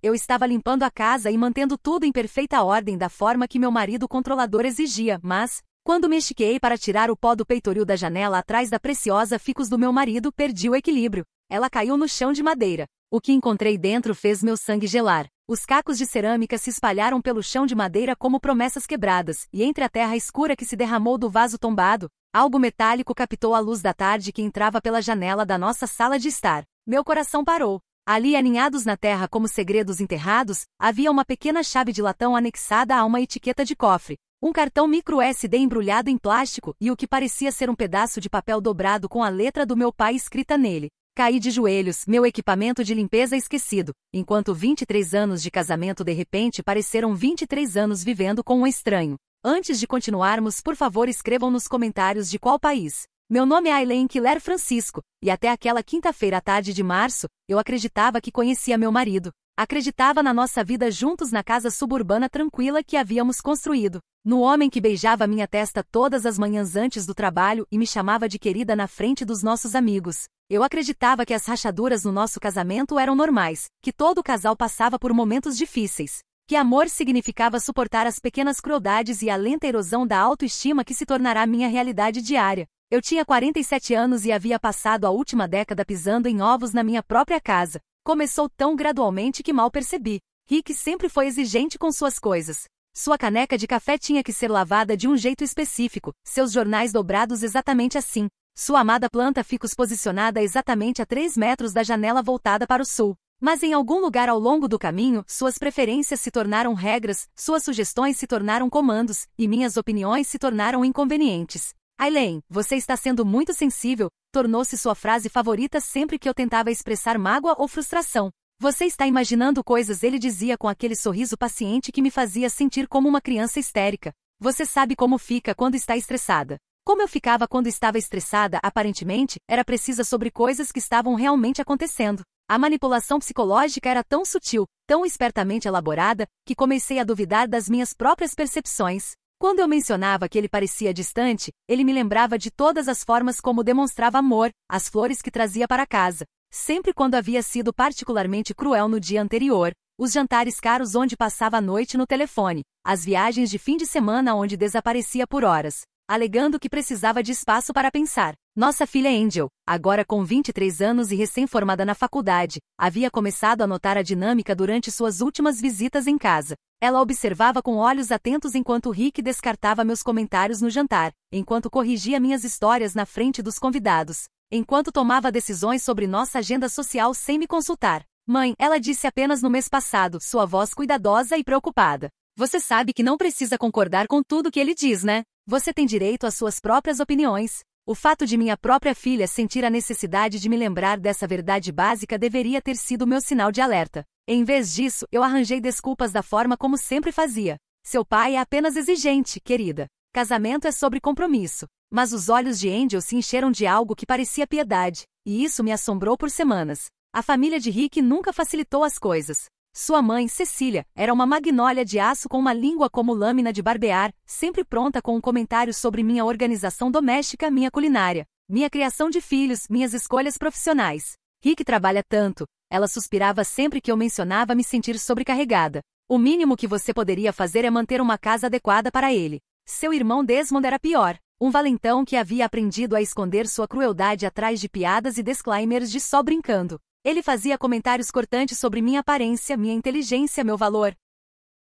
Eu estava limpando a casa e mantendo tudo em perfeita ordem da forma que meu marido controlador exigia, mas, quando me estiquei para tirar o pó do peitoril da janela atrás da preciosa ficus do meu marido, perdi o equilíbrio. Ela caiu no chão de madeira. O que encontrei dentro fez meu sangue gelar. Os cacos de cerâmica se espalharam pelo chão de madeira como promessas quebradas, e entre a terra escura que se derramou do vaso tombado, algo metálico captou a luz da tarde que entrava pela janela da nossa sala de estar. Meu coração parou. Ali, aninhados na terra como segredos enterrados, havia uma pequena chave de latão anexada a uma etiqueta de cofre, um cartão micro SD embrulhado em plástico e o que parecia ser um pedaço de papel dobrado com a letra do meu pai escrita nele. Caí de joelhos, meu equipamento de limpeza esquecido, enquanto 23 anos de casamento de repente pareceram 23 anos vivendo com um estranho. Antes de continuarmos, por favor escrevam nos comentários de qual país. Meu nome é Aileen Keller Francisco, e até aquela quinta-feira à tarde de março, eu acreditava que conhecia meu marido. Acreditava na nossa vida juntos na casa suburbana tranquila que havíamos construído. No homem que beijava minha testa todas as manhãs antes do trabalho e me chamava de querida na frente dos nossos amigos. Eu acreditava que as rachaduras no nosso casamento eram normais, que todo casal passava por momentos difíceis, que amor significava suportar as pequenas crueldades e a lenta erosão da autoestima que se tornará minha realidade diária. Eu tinha 47 anos e havia passado a última década pisando em ovos na minha própria casa. Começou tão gradualmente que mal percebi. Rick sempre foi exigente com suas coisas. Sua caneca de café tinha que ser lavada de um jeito específico, seus jornais dobrados exatamente assim. Sua amada planta ficus posicionada exatamente a 3 metros da janela voltada para o sul. Mas em algum lugar ao longo do caminho, suas preferências se tornaram regras, suas sugestões se tornaram comandos, e minhas opiniões se tornaram inconvenientes. Aileen, você está sendo muito sensível, tornou-se sua frase favorita sempre que eu tentava expressar mágoa ou frustração. Você está imaginando coisas, ele dizia com aquele sorriso paciente que me fazia sentir como uma criança histérica. Você sabe como fica quando está estressada. Como eu ficava quando estava estressada, aparentemente, era precisa sobre coisas que estavam realmente acontecendo. A manipulação psicológica era tão sutil, tão espertamente elaborada, que comecei a duvidar das minhas próprias percepções. Quando eu mencionava que ele parecia distante, ele me lembrava de todas as formas como demonstrava amor, as flores que trazia para casa. Sempre quando havia sido particularmente cruel no dia anterior, os jantares caros onde passava a noite no telefone, as viagens de fim de semana onde desaparecia por horas, alegando que precisava de espaço para pensar. Nossa filha Angel, agora com 23 anos e recém-formada na faculdade, havia começado a notar a dinâmica durante suas últimas visitas em casa. Ela observava com olhos atentos enquanto Rick descartava meus comentários no jantar, enquanto corrigia minhas histórias na frente dos convidados, enquanto tomava decisões sobre nossa agenda social sem me consultar. Mãe, ela disse apenas no mês passado, sua voz cuidadosa e preocupada. Você sabe que não precisa concordar com tudo que ele diz, né? Você tem direito às suas próprias opiniões. O fato de minha própria filha sentir a necessidade de me lembrar dessa verdade básica deveria ter sido meu sinal de alerta. Em vez disso, eu arranjei desculpas da forma como sempre fazia. Seu pai é apenas exigente, querida. Casamento é sobre compromisso. Mas os olhos de Angel se encheram de algo que parecia piedade, e isso me assombrou por semanas. A família de Rick nunca facilitou as coisas. Sua mãe, Cecília, era uma magnólia de aço com uma língua como lâmina de barbear, sempre pronta com um comentário sobre minha organização doméstica, minha culinária, minha criação de filhos, minhas escolhas profissionais. Rick trabalha tanto, ela suspirava sempre que eu mencionava me sentir sobrecarregada. O mínimo que você poderia fazer é manter uma casa adequada para ele. Seu irmão Desmond era pior, um valentão que havia aprendido a esconder sua crueldade atrás de piadas e disclaimers de só brincando. Ele fazia comentários cortantes sobre minha aparência, minha inteligência, meu valor.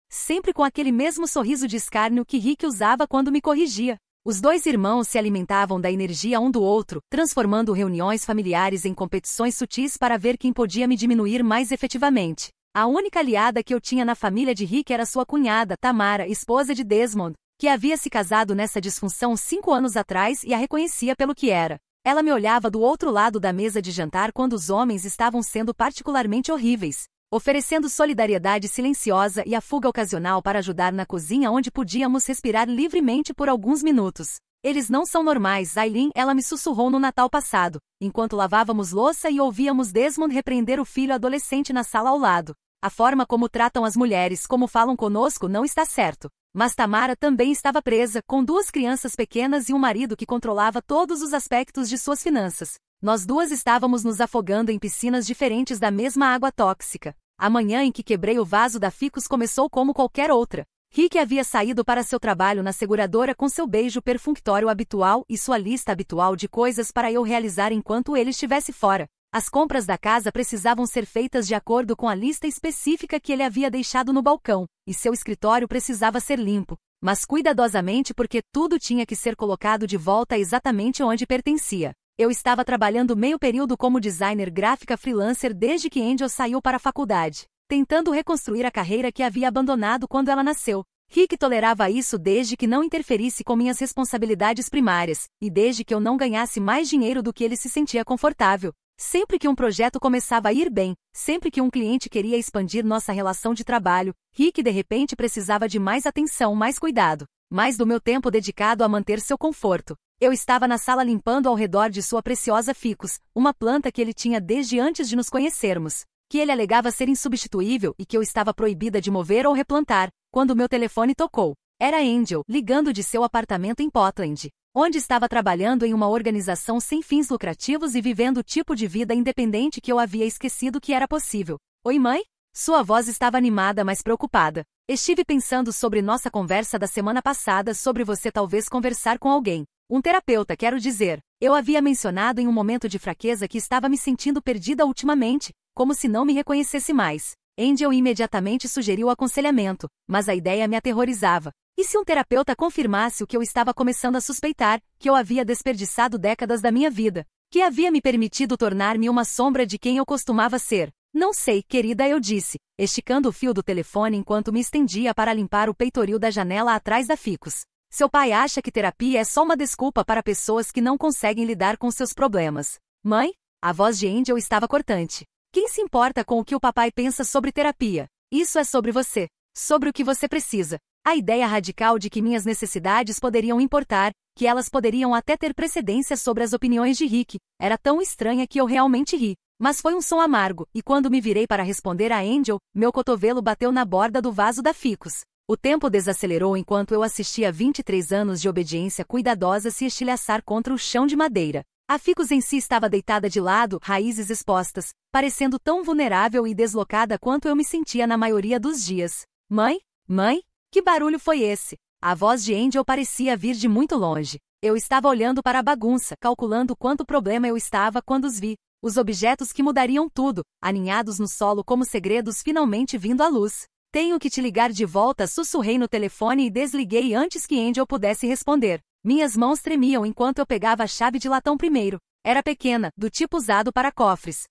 Sempre com aquele mesmo sorriso de escárnio que Rick usava quando me corrigia. Os dois irmãos se alimentavam da energia um do outro, transformando reuniões familiares em competições sutis para ver quem podia me diminuir mais efetivamente. A única aliada que eu tinha na família de Rick era sua cunhada, Tamara, esposa de Desmond, que havia se casado nessa disfunção 5 anos atrás e a reconhecia pelo que era. Ela me olhava do outro lado da mesa de jantar quando os homens estavam sendo particularmente horríveis, oferecendo solidariedade silenciosa e a fuga ocasional para ajudar na cozinha onde podíamos respirar livremente por alguns minutos. Eles não são normais, Aileen, ela me sussurrou no Natal passado, enquanto lavávamos louça e ouvíamos Desmond repreender o filho adolescente na sala ao lado. A forma como tratam as mulheres, como falam conosco, não está certo. Mas Tamara também estava presa, com 2 crianças pequenas e um marido que controlava todos os aspectos de suas finanças. Nós duas estávamos nos afogando em piscinas diferentes da mesma água tóxica. A manhã em que quebrei o vaso da Ficus começou como qualquer outra. Rick havia saído para seu trabalho na seguradora com seu beijo perfunctório habitual e sua lista habitual de coisas para eu realizar enquanto ele estivesse fora. As compras da casa precisavam ser feitas de acordo com a lista específica que ele havia deixado no balcão, e seu escritório precisava ser limpo, mas cuidadosamente porque tudo tinha que ser colocado de volta exatamente onde pertencia. Eu estava trabalhando meio período como designer gráfica freelancer desde que Angel saiu para a faculdade, tentando reconstruir a carreira que havia abandonado quando ela nasceu. Rick tolerava isso desde que não interferisse com minhas responsabilidades primárias, e desde que eu não ganhasse mais dinheiro do que ele se sentia confortável. Sempre que um projeto começava a ir bem, sempre que um cliente queria expandir nossa relação de trabalho, Rick de repente precisava de mais atenção, mais cuidado, mais do meu tempo dedicado a manter seu conforto. Eu estava na sala limpando ao redor de sua preciosa ficus, uma planta que ele tinha desde antes de nos conhecermos, que ele alegava ser insubstituível e que eu estava proibida de mover ou replantar, quando meu telefone tocou. Era Angel, ligando de seu apartamento em Portland, onde estava trabalhando em uma organização sem fins lucrativos e vivendo o tipo de vida independente que eu havia esquecido que era possível. Oi, mãe? Sua voz estava animada, mas preocupada. Estive pensando sobre nossa conversa da semana passada sobre você talvez conversar com alguém. Um terapeuta, quero dizer. Eu havia mencionado em um momento de fraqueza que estava me sentindo perdida ultimamente, como se não me reconhecesse mais. Angel imediatamente sugeriu aconselhamento, mas a ideia me aterrorizava. E se um terapeuta confirmasse o que eu estava começando a suspeitar, que eu havia desperdiçado décadas da minha vida, que havia me permitido tornar-me uma sombra de quem eu costumava ser? Não sei, querida, eu disse, esticando o fio do telefone enquanto me estendia para limpar o peitoril da janela atrás da Ficus. Seu pai acha que terapia é só uma desculpa para pessoas que não conseguem lidar com seus problemas. Mãe? A voz de Angel estava cortante. Quem se importa com o que o papai pensa sobre terapia? Isso é sobre você. Sobre o que você precisa. A ideia radical de que minhas necessidades poderiam importar, que elas poderiam até ter precedência sobre as opiniões de Rick, era tão estranha que eu realmente ri. Mas foi um som amargo, e quando me virei para responder a Angel, meu cotovelo bateu na borda do vaso da Ficus. O tempo desacelerou enquanto eu assistia 23 anos de obediência cuidadosa se estilhaçar contra o chão de madeira. A Ficus em si estava deitada de lado, raízes expostas, parecendo tão vulnerável e deslocada quanto eu me sentia na maioria dos dias. Mãe? Mãe? Que barulho foi esse? A voz de Angel parecia vir de muito longe. Eu estava olhando para a bagunça, calculando quanto problema eu estava quando os vi. Os objetos que mudariam tudo, aninhados no solo como segredos finalmente vindo à luz. Tenho que te ligar de volta, sussurrei no telefone e desliguei antes que Angel pudesse responder. Minhas mãos tremiam enquanto eu pegava a chave de latão primeiro. Era pequena, do tipo usado para cofres.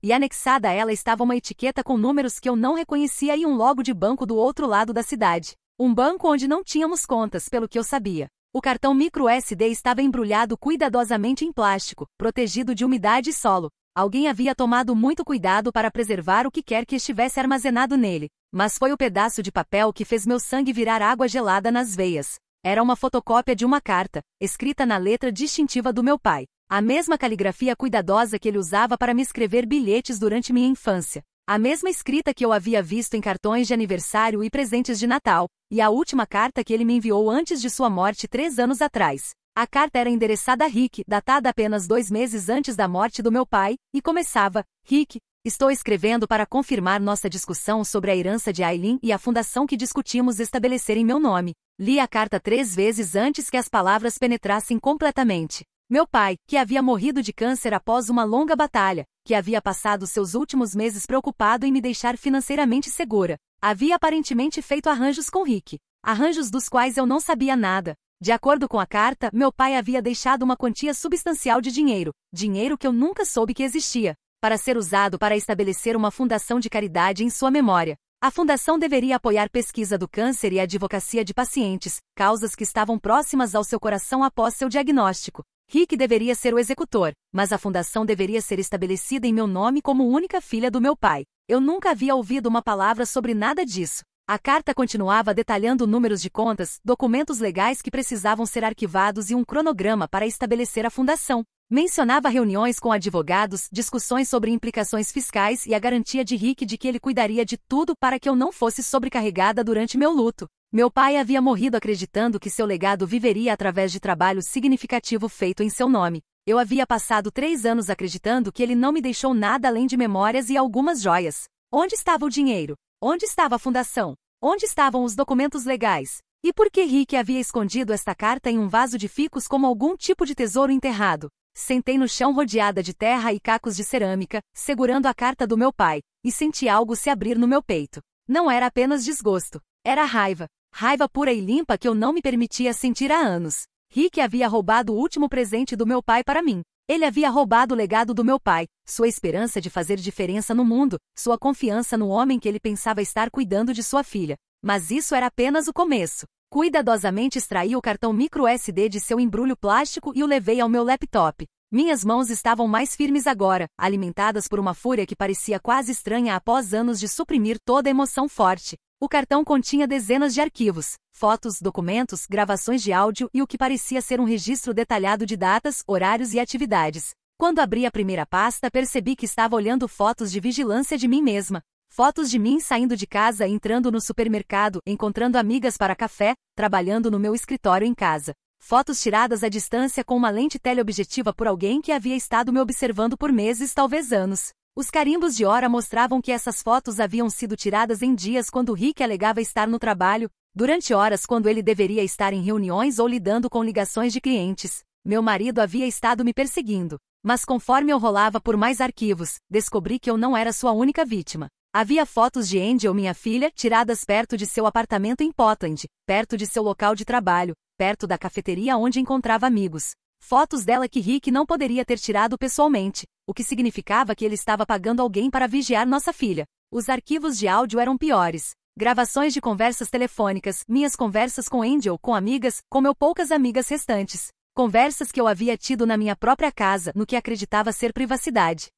E anexada a ela estava uma etiqueta com números que eu não reconhecia e um logo de banco do outro lado da cidade. Um banco onde não tínhamos contas, pelo que eu sabia. O cartão micro-SD estava embrulhado cuidadosamente em plástico, protegido de umidade e solo. Alguém havia tomado muito cuidado para preservar o que quer que estivesse armazenado nele. Mas foi o pedaço de papel que fez meu sangue virar água gelada nas veias. Era uma fotocópia de uma carta, escrita na letra distintiva do meu pai. A mesma caligrafia cuidadosa que ele usava para me escrever bilhetes durante minha infância. A mesma escrita que eu havia visto em cartões de aniversário e presentes de Natal, e a última carta que ele me enviou antes de sua morte 3 anos atrás. A carta era endereçada a Rick, datada apenas 2 meses antes da morte do meu pai, e começava: Rick, estou escrevendo para confirmar nossa discussão sobre a herança de Aileen e a fundação que discutimos estabelecer em meu nome. Li a carta 3 vezes antes que as palavras penetrassem completamente. Meu pai, que havia morrido de câncer após uma longa batalha, que havia passado seus últimos meses preocupado em me deixar financeiramente segura, havia aparentemente feito arranjos com Rick. Arranjos dos quais eu não sabia nada. De acordo com a carta, meu pai havia deixado uma quantia substancial de dinheiro, dinheiro que eu nunca soube que existia, para ser usado para estabelecer uma fundação de caridade em sua memória. A fundação deveria apoiar pesquisa do câncer e advocacia de pacientes, causas que estavam próximas ao seu coração após seu diagnóstico. Rick deveria ser o executor, mas a fundação deveria ser estabelecida em meu nome como única filha do meu pai. Eu nunca havia ouvido uma palavra sobre nada disso. A carta continuava detalhando números de contas, documentos legais que precisavam ser arquivados e um cronograma para estabelecer a fundação. Mencionava reuniões com advogados, discussões sobre implicações fiscais e a garantia de Rick de que ele cuidaria de tudo para que eu não fosse sobrecarregada durante meu luto. Meu pai havia morrido acreditando que seu legado viveria através de trabalho significativo feito em seu nome. Eu havia passado 3 anos acreditando que ele não me deixou nada além de memórias e algumas joias. Onde estava o dinheiro? Onde estava a fundação? Onde estavam os documentos legais? E por que Rick havia escondido esta carta em um vaso de ficus como algum tipo de tesouro enterrado? Sentei no chão rodeada de terra e cacos de cerâmica, segurando a carta do meu pai, e senti algo se abrir no meu peito. Não era apenas desgosto. Era raiva. Raiva pura e limpa que eu não me permitia sentir há anos. Rick havia roubado o último presente do meu pai para mim. Ele havia roubado o legado do meu pai, sua esperança de fazer diferença no mundo, sua confiança no homem que ele pensava estar cuidando de sua filha. Mas isso era apenas o começo. Cuidadosamente extraí o cartão micro SD de seu embrulho plástico e o levei ao meu laptop. Minhas mãos estavam mais firmes agora, alimentadas por uma fúria que parecia quase estranha após anos de suprimir toda emoção forte. O cartão continha dezenas de arquivos, fotos, documentos, gravações de áudio e o que parecia ser um registro detalhado de datas, horários e atividades. Quando abri a primeira pasta, percebi que estava olhando fotos de vigilância de mim mesma. Fotos de mim saindo de casa, entrando no supermercado, encontrando amigas para café, trabalhando no meu escritório em casa. Fotos tiradas à distância com uma lente teleobjetiva por alguém que havia estado me observando por meses, talvez anos. Os carimbos de hora mostravam que essas fotos haviam sido tiradas em dias quando Rick alegava estar no trabalho, durante horas quando ele deveria estar em reuniões ou lidando com ligações de clientes. Meu marido havia estado me perseguindo. Mas conforme eu rolava por mais arquivos, descobri que eu não era sua única vítima. Havia fotos de Angel, minha filha, tiradas perto de seu apartamento em Portland, perto de seu local de trabalho, perto da cafeteria onde encontrava amigos. Fotos dela que Rick não poderia ter tirado pessoalmente, o que significava que ele estava pagando alguém para vigiar nossa filha. Os arquivos de áudio eram piores. Gravações de conversas telefônicas, minhas conversas com Angel, com amigas, com meu poucas amigas restantes. Conversas que eu havia tido na minha própria casa, no que acreditava ser privacidade.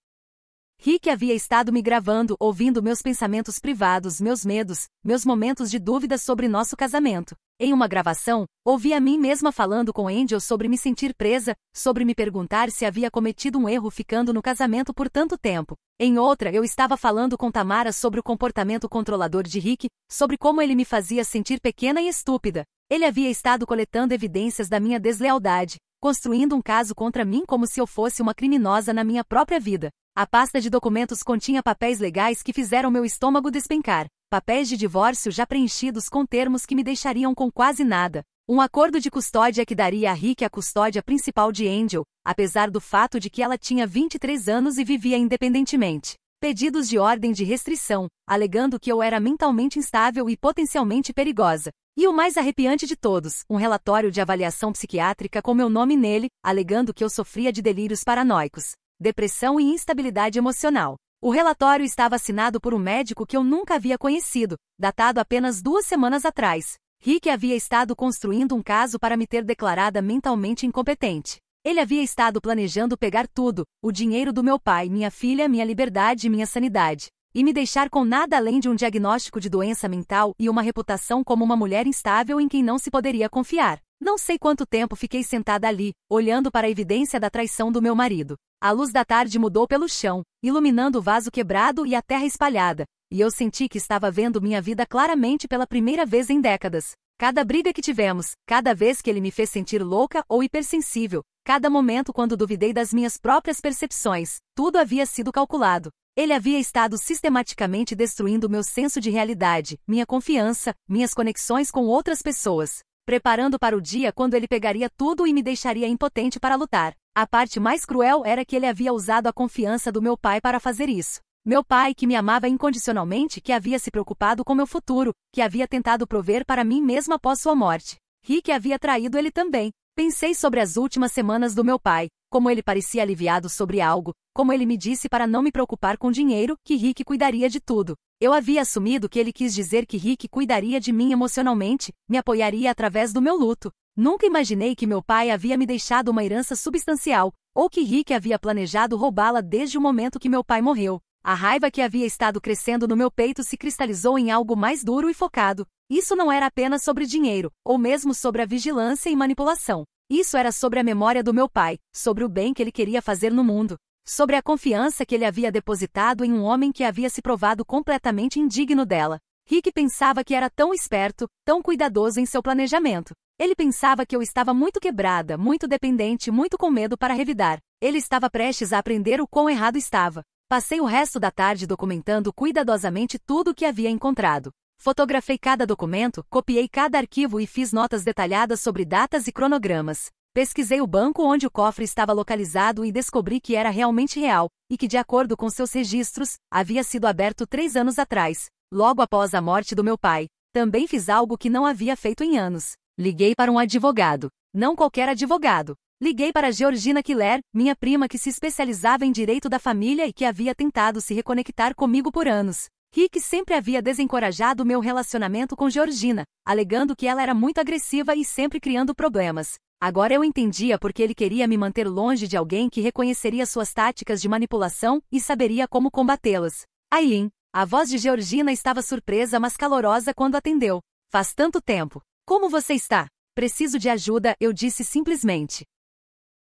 Rick havia estado me gravando, ouvindo meus pensamentos privados, meus medos, meus momentos de dúvida sobre nosso casamento. Em uma gravação, ouvi a mim mesma falando com Angel sobre me sentir presa, sobre me perguntar se havia cometido um erro ficando no casamento por tanto tempo. Em outra, eu estava falando com Tamara sobre o comportamento controlador de Rick, sobre como ele me fazia sentir pequena e estúpida. Ele havia estado coletando evidências da minha deslealdade, construindo um caso contra mim como se eu fosse uma criminosa na minha própria vida. A pasta de documentos continha papéis legais que fizeram meu estômago despencar. Papéis de divórcio já preenchidos com termos que me deixariam com quase nada. Um acordo de custódia que daria a Rick a custódia principal de Angel, apesar do fato de que ela tinha 23 anos e vivia independentemente. Pedidos de ordem de restrição, alegando que eu era mentalmente instável e potencialmente perigosa. E o mais arrepiante de todos, um relatório de avaliação psiquiátrica com meu nome nele, alegando que eu sofria de delírios paranoicos, depressão e instabilidade emocional. O relatório estava assinado por um médico que eu nunca havia conhecido, datado apenas 2 semanas atrás. Rick havia estado construindo um caso para me ter declarada mentalmente incompetente. Ele havia estado planejando pegar tudo, o dinheiro do meu pai, minha filha, minha liberdade e minha sanidade, e me deixar com nada além de um diagnóstico de doença mental e uma reputação como uma mulher instável em quem não se poderia confiar. Não sei quanto tempo fiquei sentada ali, olhando para a evidência da traição do meu marido. A luz da tarde mudou pelo chão, iluminando o vaso quebrado e a terra espalhada, e eu senti que estava vendo minha vida claramente pela primeira vez em décadas. Cada briga que tivemos, cada vez que ele me fez sentir louca ou hipersensível, cada momento quando duvidei das minhas próprias percepções, tudo havia sido calculado. Ele havia estado sistematicamente destruindo meu senso de realidade, minha confiança, minhas conexões com outras pessoas, preparando para o dia quando ele pegaria tudo e me deixaria impotente para lutar. A parte mais cruel era que ele havia usado a confiança do meu pai para fazer isso. Meu pai, que me amava incondicionalmente, que havia se preocupado com meu futuro, que havia tentado prover para mim mesmo após sua morte. Rick havia traído ele também. Pensei sobre as últimas semanas do meu pai, como ele parecia aliviado sobre algo, como ele me disse para não me preocupar com dinheiro, que Rick cuidaria de tudo. Eu havia assumido que ele quis dizer que Rick cuidaria de mim emocionalmente, me apoiaria através do meu luto. Nunca imaginei que meu pai havia me deixado uma herança substancial, ou que Rick havia planejado roubá-la desde o momento que meu pai morreu. A raiva que havia estado crescendo no meu peito se cristalizou em algo mais duro e focado. Isso não era apenas sobre dinheiro, ou mesmo sobre a vigilância e manipulação. Isso era sobre a memória do meu pai, sobre o bem que ele queria fazer no mundo, sobre a confiança que ele havia depositado em um homem que havia se provado completamente indigno dela. Rick pensava que era tão esperto, tão cuidadoso em seu planejamento. Ele pensava que eu estava muito quebrada, muito dependente, muito com medo para revidar. Ele estava prestes a aprender o quão errado estava. Passei o resto da tarde documentando cuidadosamente tudo o que havia encontrado. Fotografei cada documento, copiei cada arquivo e fiz notas detalhadas sobre datas e cronogramas. Pesquisei o banco onde o cofre estava localizado e descobri que era realmente real, e que, de acordo com seus registros, havia sido aberto 3 anos atrás, logo após a morte do meu pai. Também fiz algo que não havia feito em anos. Liguei para um advogado. Não qualquer advogado. Liguei para Georgina Killer, minha prima que se especializava em direito da família e que havia tentado se reconectar comigo por anos. Rick sempre havia desencorajado meu relacionamento com Georgina, alegando que ela era muito agressiva e sempre criando problemas. Agora eu entendia porque ele queria me manter longe de alguém que reconheceria suas táticas de manipulação e saberia como combatê-las. Aileen, a voz de Georgina estava surpresa mas calorosa quando atendeu. Faz tanto tempo. Como você está? Preciso de ajuda, eu disse simplesmente.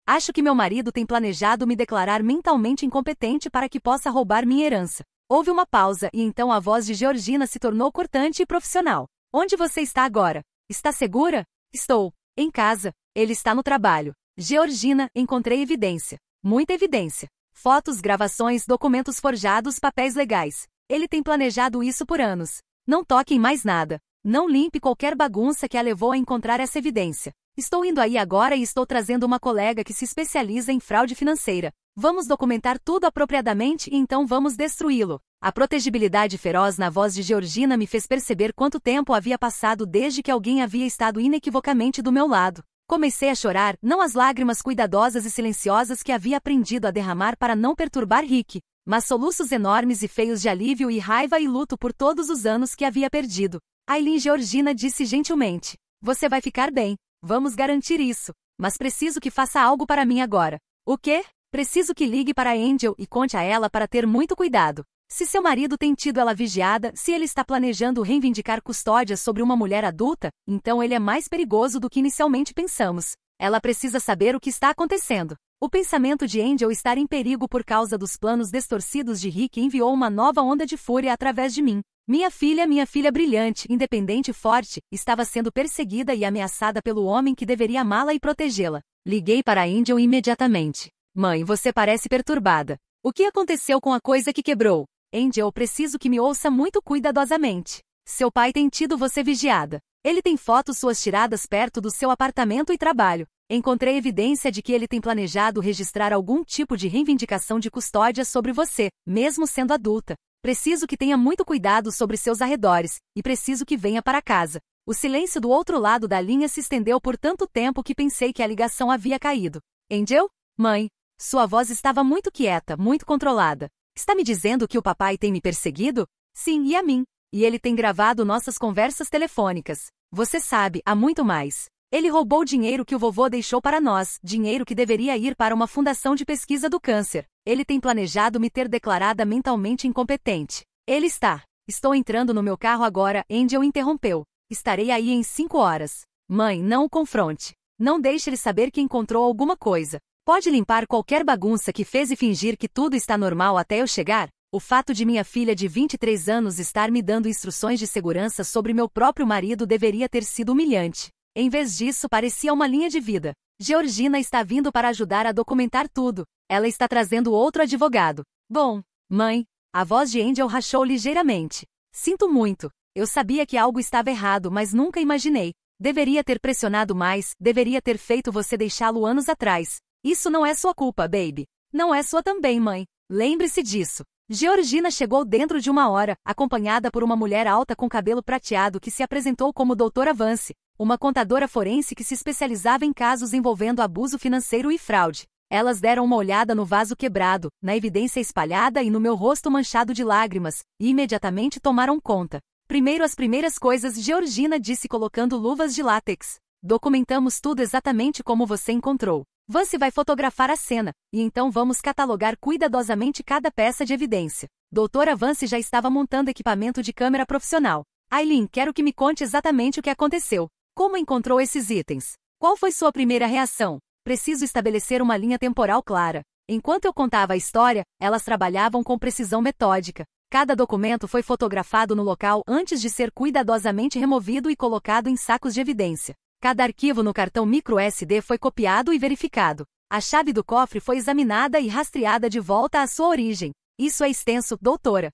Acho que meu marido tem planejado me declarar mentalmente incompetente para que possa roubar minha herança. Houve uma pausa e então a voz de Georgina se tornou cortante e profissional. Onde você está agora? Está segura? Estou. Em casa. Ele está no trabalho. Georgina, encontrei evidência. Muita evidência. Fotos, gravações, documentos forjados, papéis legais. Ele tem planejado isso por anos. Não toque em mais nada. Não limpe qualquer bagunça que a levou a encontrar essa evidência. Estou indo aí agora e estou trazendo uma colega que se especializa em fraude financeira. Vamos documentar tudo apropriadamente e então vamos destruí-lo. A protegibilidade feroz na voz de Georgina me fez perceber quanto tempo havia passado desde que alguém havia estado inequivocamente do meu lado. Comecei a chorar, não as lágrimas cuidadosas e silenciosas que havia aprendido a derramar para não perturbar Rick, mas soluços enormes e feios de alívio e raiva e luto por todos os anos que havia perdido. Aileen, Georgina disse gentilmente. Você vai ficar bem. Vamos garantir isso. Mas preciso que faça algo para mim agora. O quê? Preciso que ligue para Angel e conte a ela para ter muito cuidado. Se seu marido tem tido ela vigiada, se ele está planejando reivindicar custódia sobre uma mulher adulta, então ele é mais perigoso do que inicialmente pensamos. Ela precisa saber o que está acontecendo. O pensamento de Angel estar em perigo por causa dos planos distorcidos de Rick enviou uma nova onda de fúria através de mim. Minha filha brilhante, independente e forte, estava sendo perseguida e ameaçada pelo homem que deveria amá-la e protegê-la. Liguei para Angel imediatamente. Mãe, você parece perturbada. O que aconteceu com a coisa que quebrou? Angel, preciso que me ouça muito cuidadosamente. Seu pai tem tido você vigiada. Ele tem fotos suas tiradas perto do seu apartamento e trabalho. Encontrei evidência de que ele tem planejado registrar algum tipo de reivindicação de custódia sobre você, mesmo sendo adulta. Preciso que tenha muito cuidado sobre seus arredores, e preciso que venha para casa. O silêncio do outro lado da linha se estendeu por tanto tempo que pensei que a ligação havia caído. Angel? Mãe? Sua voz estava muito quieta, muito controlada. Está me dizendo que o papai tem me perseguido? Sim, e a mim. E ele tem gravado nossas conversas telefônicas. Você sabe, há muito mais. Ele roubou o dinheiro que o vovô deixou para nós, dinheiro que deveria ir para uma fundação de pesquisa do câncer. Ele tem planejado me ter declarada mentalmente incompetente. Ele está. Estou entrando no meu carro agora, Angel interrompeu. Estarei aí em 5 horas. Mãe, não o confronte. Não deixe ele saber que encontrou alguma coisa. Pode limpar qualquer bagunça que fez e fingir que tudo está normal até eu chegar? O fato de minha filha de 23 anos estar me dando instruções de segurança sobre meu próprio marido deveria ter sido humilhante. Em vez disso, parecia uma linha de vida. Georgina está vindo para ajudar a documentar tudo. Ela está trazendo outro advogado. Bom, mãe, a voz de Angel rachou ligeiramente. Sinto muito. Eu sabia que algo estava errado, mas nunca imaginei. Deveria ter pressionado mais, deveria ter feito você deixá-lo anos atrás. Isso não é sua culpa, baby. Não é sua também, mãe. Lembre-se disso. Georgina chegou dentro de 1 hora, acompanhada por uma mulher alta com cabelo prateado que se apresentou como Doutora Vance, uma contadora forense que se especializava em casos envolvendo abuso financeiro e fraude. Elas deram uma olhada no vaso quebrado, na evidência espalhada e no meu rosto manchado de lágrimas, e imediatamente tomaram conta. Primeiro as primeiras coisas, Georgina disse colocando luvas de látex. Documentamos tudo exatamente como você encontrou. Vance vai fotografar a cena, e então vamos catalogar cuidadosamente cada peça de evidência. Doutora Vance já estava montando equipamento de câmera profissional. Aileen, quero que me conte exatamente o que aconteceu. Como encontrou esses itens? Qual foi sua primeira reação? Preciso estabelecer uma linha temporal clara. Enquanto eu contava a história, elas trabalhavam com precisão metódica. Cada documento foi fotografado no local antes de ser cuidadosamente removido e colocado em sacos de evidência. Cada arquivo no cartão microSD foi copiado e verificado. A chave do cofre foi examinada e rastreada de volta à sua origem. Isso é extenso, doutora.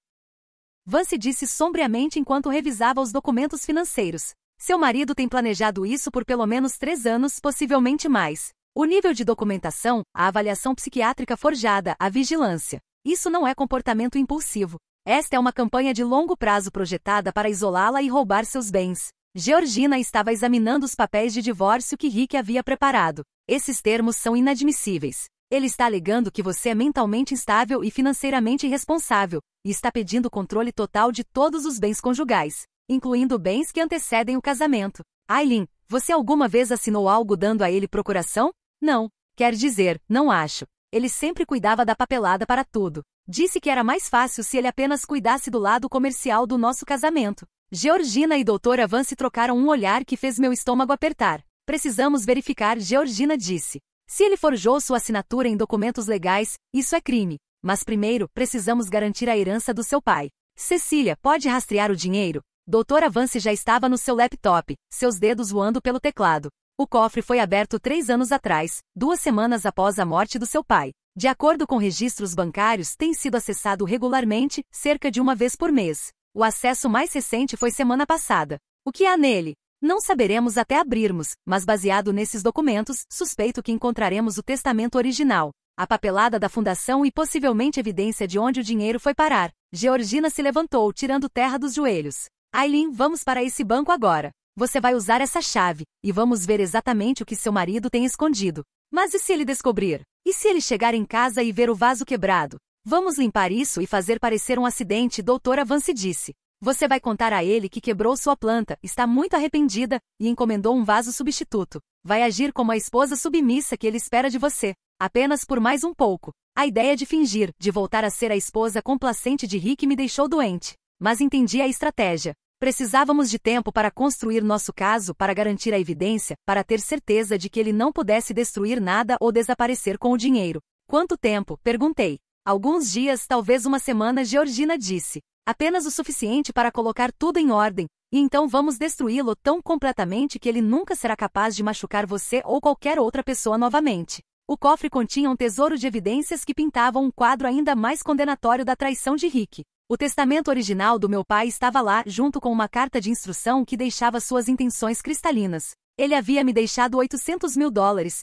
Vance disse sombriamente enquanto revisava os documentos financeiros. Seu marido tem planejado isso por pelo menos 3 anos, possivelmente mais. O nível de documentação, a avaliação psiquiátrica forjada, a vigilância. Isso não é comportamento impulsivo. Esta é uma campanha de longo prazo projetada para isolá-la e roubar seus bens. Georgina estava examinando os papéis de divórcio que Rick havia preparado. Esses termos são inadmissíveis. Ele está alegando que você é mentalmente instável e financeiramente irresponsável, e está pedindo controle total de todos os bens conjugais, incluindo bens que antecedem o casamento. Aileen, você alguma vez assinou algo dando a ele procuração? Não. Quer dizer, não acho. Ele sempre cuidava da papelada para tudo. Disse que era mais fácil se ele apenas cuidasse do lado comercial do nosso casamento. Georgina e doutora Vance trocaram um olhar que fez meu estômago apertar. Precisamos verificar, Georgina disse. Se ele forjou sua assinatura em documentos legais, isso é crime. Mas primeiro, precisamos garantir a herança do seu pai. Cecília, pode rastrear o dinheiro? Doutora Vance já estava no seu laptop, seus dedos voando pelo teclado. O cofre foi aberto 3 anos atrás, 2 semanas após a morte do seu pai. De acordo com registros bancários, tem sido acessado regularmente, cerca de 1 vez por mês. O acesso mais recente foi semana passada. O que há nele? Não saberemos até abrirmos, mas baseado nesses documentos, suspeito que encontraremos o testamento original, a papelada da fundação e possivelmente evidência de onde o dinheiro foi parar. Georgina se levantou, tirando terra dos joelhos. Aileen, vamos para esse banco agora. Você vai usar essa chave, e vamos ver exatamente o que seu marido tem escondido. Mas e se ele descobrir? E se ele chegar em casa e ver o vaso quebrado? Vamos limpar isso e fazer parecer um acidente, doutora Vance disse. Você vai contar a ele que quebrou sua planta, está muito arrependida, e encomendou um vaso substituto. Vai agir como a esposa submissa que ele espera de você. Apenas por mais um pouco. A ideia de fingir, de voltar a ser a esposa complacente de Rick me deixou doente. Mas entendi a estratégia. Precisávamos de tempo para construir nosso caso, para garantir a evidência, para ter certeza de que ele não pudesse destruir nada ou desaparecer com o dinheiro. Quanto tempo? Perguntei. Alguns dias, talvez 1 semana, Georgina disse. Apenas o suficiente para colocar tudo em ordem, e então vamos destruí-lo tão completamente que ele nunca será capaz de machucar você ou qualquer outra pessoa novamente. O cofre continha um tesouro de evidências que pintavam um quadro ainda mais condenatório da traição de Rick. O testamento original do meu pai estava lá, junto com uma carta de instrução que deixava suas intenções cristalinas. Ele havia me deixado $800 mil,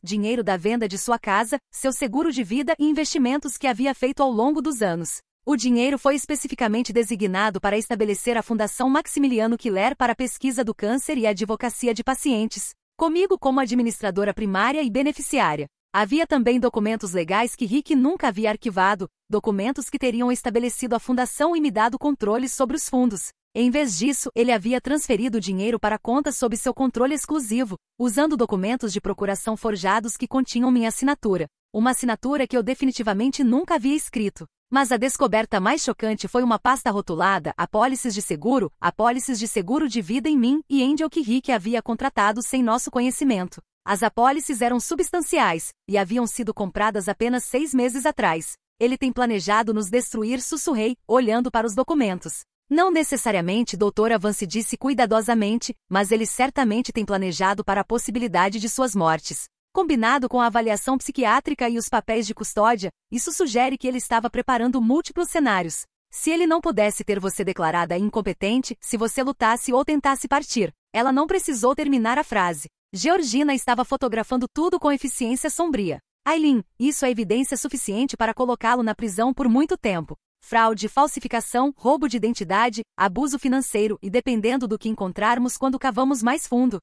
dinheiro da venda de sua casa, seu seguro de vida e investimentos que havia feito ao longo dos anos. O dinheiro foi especificamente designado para estabelecer a Fundação Maximiliano Killer para a pesquisa do câncer e a advocacia de pacientes, comigo como administradora primária e beneficiária. Havia também documentos legais que Rick nunca havia arquivado, documentos que teriam estabelecido a fundação e me dado controle sobre os fundos. Em vez disso, ele havia transferido o dinheiro para contas sob seu controle exclusivo, usando documentos de procuração forjados que continham minha assinatura. Uma assinatura que eu definitivamente nunca havia escrito. Mas a descoberta mais chocante foi uma pasta rotulada, apólices de seguro de vida em mim e Angel que Rick havia contratado sem nosso conhecimento. As apólices eram substanciais, e haviam sido compradas apenas 6 meses atrás. Ele tem planejado nos destruir, sussurrei, olhando para os documentos. Não necessariamente, doutora Vance disse cuidadosamente, mas ele certamente tem planejado para a possibilidade de suas mortes. Combinado com a avaliação psiquiátrica e os papéis de custódia, isso sugere que ele estava preparando múltiplos cenários. Se ele não pudesse ter você declarada incompetente, se você lutasse ou tentasse partir. Ela não precisou terminar a frase. Georgina estava fotografando tudo com eficiência sombria. Aileen, isso é evidência suficiente para colocá-lo na prisão por muito tempo. Fraude, falsificação, roubo de identidade, abuso financeiro e dependendo do que encontrarmos quando cavamos mais fundo.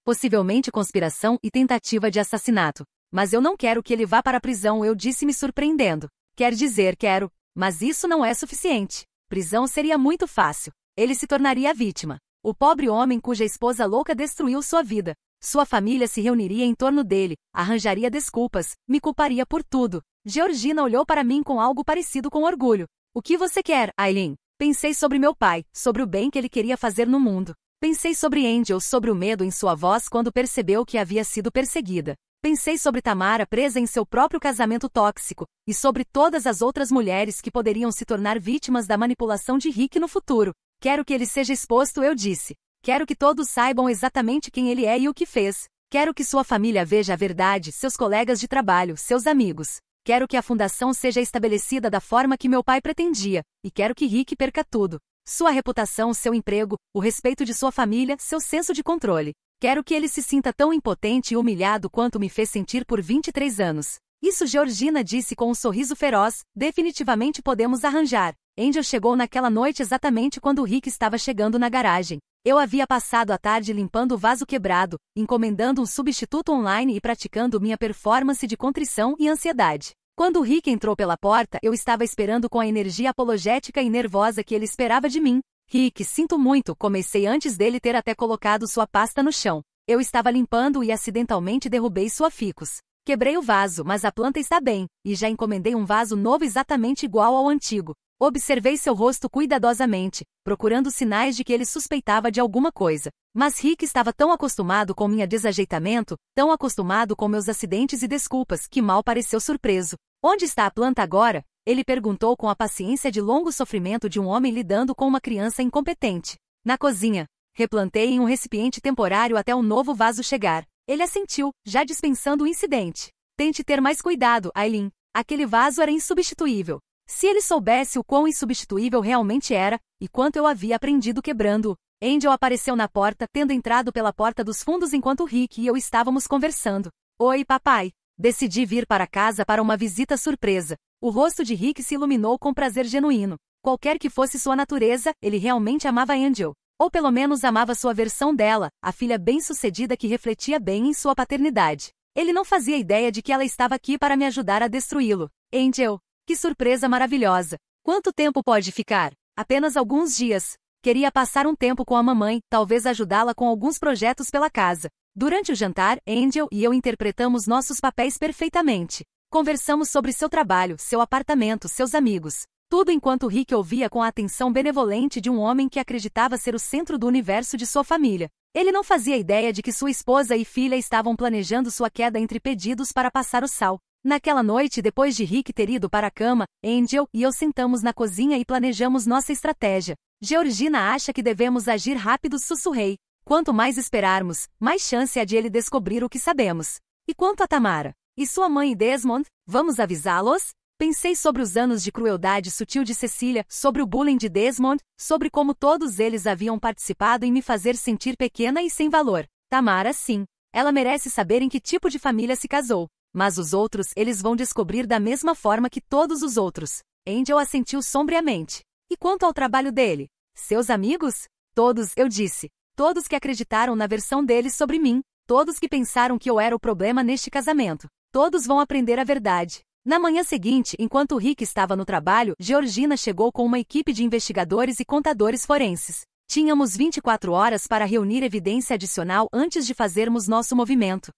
Possivelmente conspiração e tentativa de assassinato. Mas eu não quero que ele vá para a prisão, eu disse me surpreendendo. Quer dizer, quero, mas isso não é suficiente. Prisão seria muito fácil. Ele se tornaria a vítima. O pobre homem cuja esposa louca destruiu sua vida. Sua família se reuniria em torno dele, arranjaria desculpas, me culparia por tudo. Georgina olhou para mim com algo parecido com orgulho. O que você quer, Aileen? Pensei sobre meu pai, sobre o bem que ele queria fazer no mundo. Pensei sobre Angel, sobre o medo em sua voz quando percebeu que havia sido perseguida. Pensei sobre Tamara presa em seu próprio casamento tóxico, e sobre todas as outras mulheres que poderiam se tornar vítimas da manipulação de Rick no futuro. Quero que ele seja exposto, eu disse. Quero que todos saibam exatamente quem ele é e o que fez. Quero que sua família veja a verdade, seus colegas de trabalho, seus amigos. Quero que a fundação seja estabelecida da forma que meu pai pretendia, e quero que Rick perca tudo. Sua reputação, seu emprego, o respeito de sua família, seu senso de controle. Quero que ele se sinta tão impotente e humilhado quanto me fez sentir por 23 anos. Isso, Georgina disse com um sorriso feroz. Definitivamente podemos arranjar. Angel chegou naquela noite exatamente quando Rick estava chegando na garagem. Eu havia passado a tarde limpando o vaso quebrado, encomendando um substituto online e praticando minha performance de contrição e ansiedade. Quando Rick entrou pela porta, eu estava esperando com a energia apologética e nervosa que ele esperava de mim. Rick, sinto muito, comecei antes dele ter até colocado sua pasta no chão. Eu estava limpando e acidentalmente derrubei sua ficus. Quebrei o vaso, mas a planta está bem, e já encomendei um vaso novo exatamente igual ao antigo. Observei seu rosto cuidadosamente, procurando sinais de que ele suspeitava de alguma coisa. Mas Rick estava tão acostumado com minha desajeitamento, tão acostumado com meus acidentes e desculpas, que mal pareceu surpreso. Onde está a planta agora? Ele perguntou com a paciência de longo sofrimento de um homem lidando com uma criança incompetente. Na cozinha. Replantei em um recipiente temporário até um novo vaso chegar. Ele assentiu, já dispensando o incidente. Tente ter mais cuidado, Aileen. Aquele vaso era insubstituível. Se ele soubesse o quão insubstituível realmente era, e quanto eu havia aprendido quebrando-o. Angel apareceu na porta, tendo entrado pela porta dos fundos enquanto Rick e eu estávamos conversando. Oi, papai. Decidi vir para casa para uma visita surpresa. O rosto de Rick se iluminou com prazer genuíno. Qualquer que fosse sua natureza, ele realmente amava Angel. Ou pelo menos amava sua versão dela, a filha bem-sucedida que refletia bem em sua paternidade. Ele não fazia ideia de que ela estava aqui para me ajudar a destruí-lo. Angel, que surpresa maravilhosa. Quanto tempo pode ficar? Apenas alguns dias. Queria passar um tempo com a mamãe, talvez ajudá-la com alguns projetos pela casa. Durante o jantar, Angel e eu interpretamos nossos papéis perfeitamente. Conversamos sobre seu trabalho, seu apartamento, seus amigos. Tudo enquanto Rick ouvia com a atenção benevolente de um homem que acreditava ser o centro do universo de sua família. Ele não fazia ideia de que sua esposa e filha estavam planejando sua queda entre pedidos para passar o sal. Naquela noite, depois de Rick ter ido para a cama, Angel e eu sentamos na cozinha e planejamos nossa estratégia. Georgina acha que devemos agir rápido, sussurrei. Quanto mais esperarmos, mais chance há de ele descobrir o que sabemos. E quanto a Tamara? E sua mãe e Desmond? Vamos avisá-los? Pensei sobre os anos de crueldade sutil de Cecília, sobre o bullying de Desmond, sobre como todos eles haviam participado em me fazer sentir pequena e sem valor. Tamara, sim. Ela merece saber em que tipo de família se casou. Mas os outros, eles vão descobrir da mesma forma que todos os outros. Angel assentiu sombriamente. E quanto ao trabalho dele? Seus amigos? Todos, eu disse. Todos que acreditaram na versão deles sobre mim. Todos que pensaram que eu era o problema neste casamento. Todos vão aprender a verdade. Na manhã seguinte, enquanto Rick estava no trabalho, Georgina chegou com uma equipe de investigadores e contadores forenses. Tínhamos 24 horas para reunir evidência adicional antes de fazermos nosso movimento.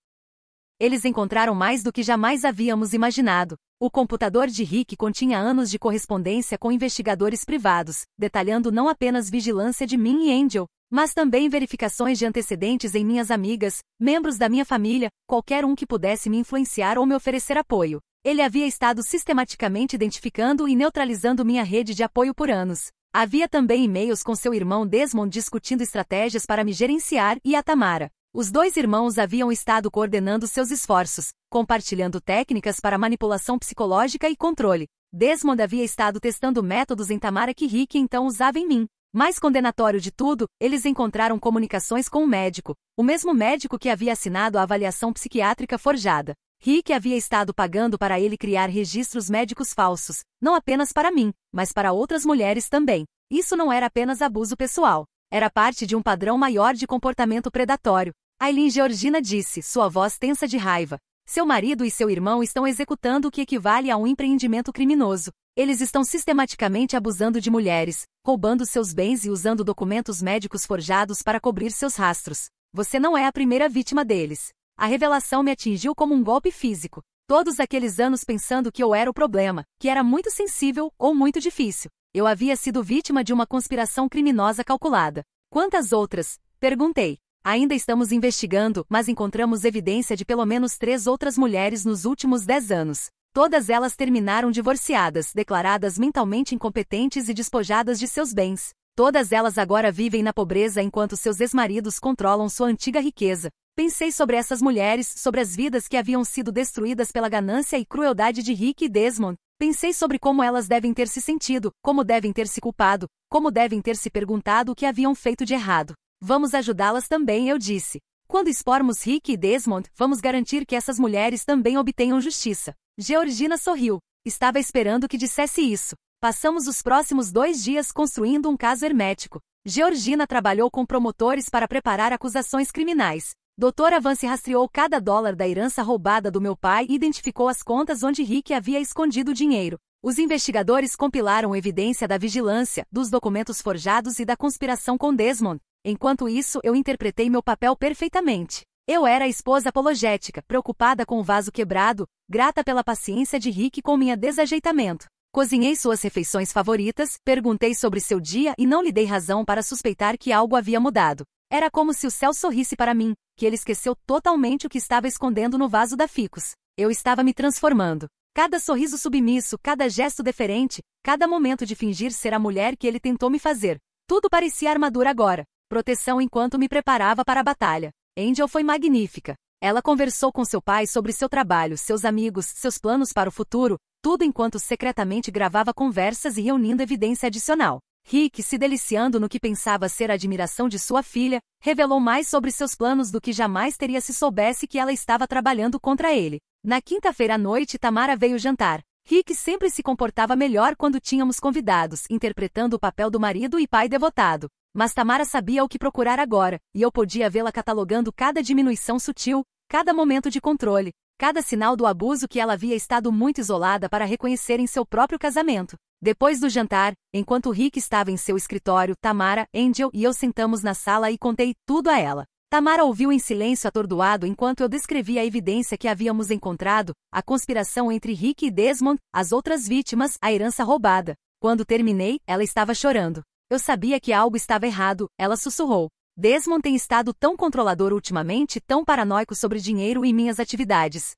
Eles encontraram mais do que jamais havíamos imaginado. O computador de Rick continha anos de correspondência com investigadores privados, detalhando não apenas vigilância de mim e Angel, mas também verificações de antecedentes em minhas amigas, membros da minha família, qualquer um que pudesse me influenciar ou me oferecer apoio. Ele havia estado sistematicamente identificando e neutralizando minha rede de apoio por anos. Havia também e-mails com seu irmão Desmond discutindo estratégias para me gerenciar e a Tamara. Os dois irmãos haviam estado coordenando seus esforços, compartilhando técnicas para manipulação psicológica e controle. Desmond havia estado testando métodos em Tamara que Rick então usava em mim. Mais condenatório de tudo, eles encontraram comunicações com um médico, o mesmo médico que havia assinado a avaliação psiquiátrica forjada. Rick havia estado pagando para ele criar registros médicos falsos, não apenas para mim, mas para outras mulheres também. Isso não era apenas abuso pessoal. Era parte de um padrão maior de comportamento predatório. Aileen, Georgina disse, sua voz tensa de raiva. Seu marido e seu irmão estão executando o que equivale a um empreendimento criminoso. Eles estão sistematicamente abusando de mulheres, roubando seus bens e usando documentos médicos forjados para cobrir seus rastros. Você não é a primeira vítima deles. A revelação me atingiu como um golpe físico. Todos aqueles anos pensando que eu era o problema, que era muito sensível ou muito difícil. Eu havia sido vítima de uma conspiração criminosa calculada. Quantas outras? Perguntei. Ainda estamos investigando, mas encontramos evidência de pelo menos 3 outras mulheres nos últimos 10 anos. Todas elas terminaram divorciadas, declaradas mentalmente incompetentes e despojadas de seus bens. Todas elas agora vivem na pobreza enquanto seus ex-maridos controlam sua antiga riqueza. Pensei sobre essas mulheres, sobre as vidas que haviam sido destruídas pela ganância e crueldade de Rick e Desmond. Pensei sobre como elas devem ter se sentido, como devem ter se culpado, como devem ter se perguntado o que haviam feito de errado. Vamos ajudá-las também, eu disse. Quando expormos Rick e Desmond, vamos garantir que essas mulheres também obtenham justiça. Georgina sorriu. Estava esperando que dissesse isso. Passamos os próximos 2 dias construindo um caso hermético. Georgina trabalhou com promotores para preparar acusações criminais. Dr. Vance rastreou cada dólar da herança roubada do meu pai e identificou as contas onde Rick havia escondido o dinheiro. Os investigadores compilaram evidência da vigilância, dos documentos forjados e da conspiração com Desmond. Enquanto isso, eu interpretei meu papel perfeitamente. Eu era a esposa apologética, preocupada com o vaso quebrado, grata pela paciência de Rick com meu desajeitamento. Cozinhei suas refeições favoritas, perguntei sobre seu dia e não lhe dei razão para suspeitar que algo havia mudado. Era como se o céu sorrisse para mim, que ele esqueceu totalmente o que estava escondendo no vaso da ficus. Eu estava me transformando. Cada sorriso submisso, cada gesto deferente, cada momento de fingir ser a mulher que ele tentou me fazer. Tudo parecia armadura agora. Proteção enquanto me preparava para a batalha. Angel foi magnífica. Ela conversou com seu pai sobre seu trabalho, seus amigos, seus planos para o futuro, tudo enquanto secretamente gravava conversas e reunindo evidência adicional. Rick, se deliciando no que pensava ser a admiração de sua filha, revelou mais sobre seus planos do que jamais teria se soubesse que ela estava trabalhando contra ele. Na quinta-feira à noite, Tamara veio jantar. Rick sempre se comportava melhor quando tínhamos convidados, interpretando o papel do marido e pai devotado. Mas Tamara sabia o que procurar agora, e eu podia vê-la catalogando cada diminuição sutil, cada momento de controle, cada sinal do abuso que ela havia estado muito isolada para reconhecer em seu próprio casamento. Depois do jantar, enquanto Rick estava em seu escritório, Tamara, Angel e eu sentamos na sala e contei tudo a ela. Tamara ouviu em silêncio atordoado enquanto eu descrevia a evidência que havíamos encontrado, a conspiração entre Rick e Desmond, as outras vítimas, a herança roubada. Quando terminei, ela estava chorando. Eu sabia que algo estava errado, ela sussurrou. Desmond tem estado tão controlador ultimamente, tão paranoico sobre dinheiro e minhas atividades.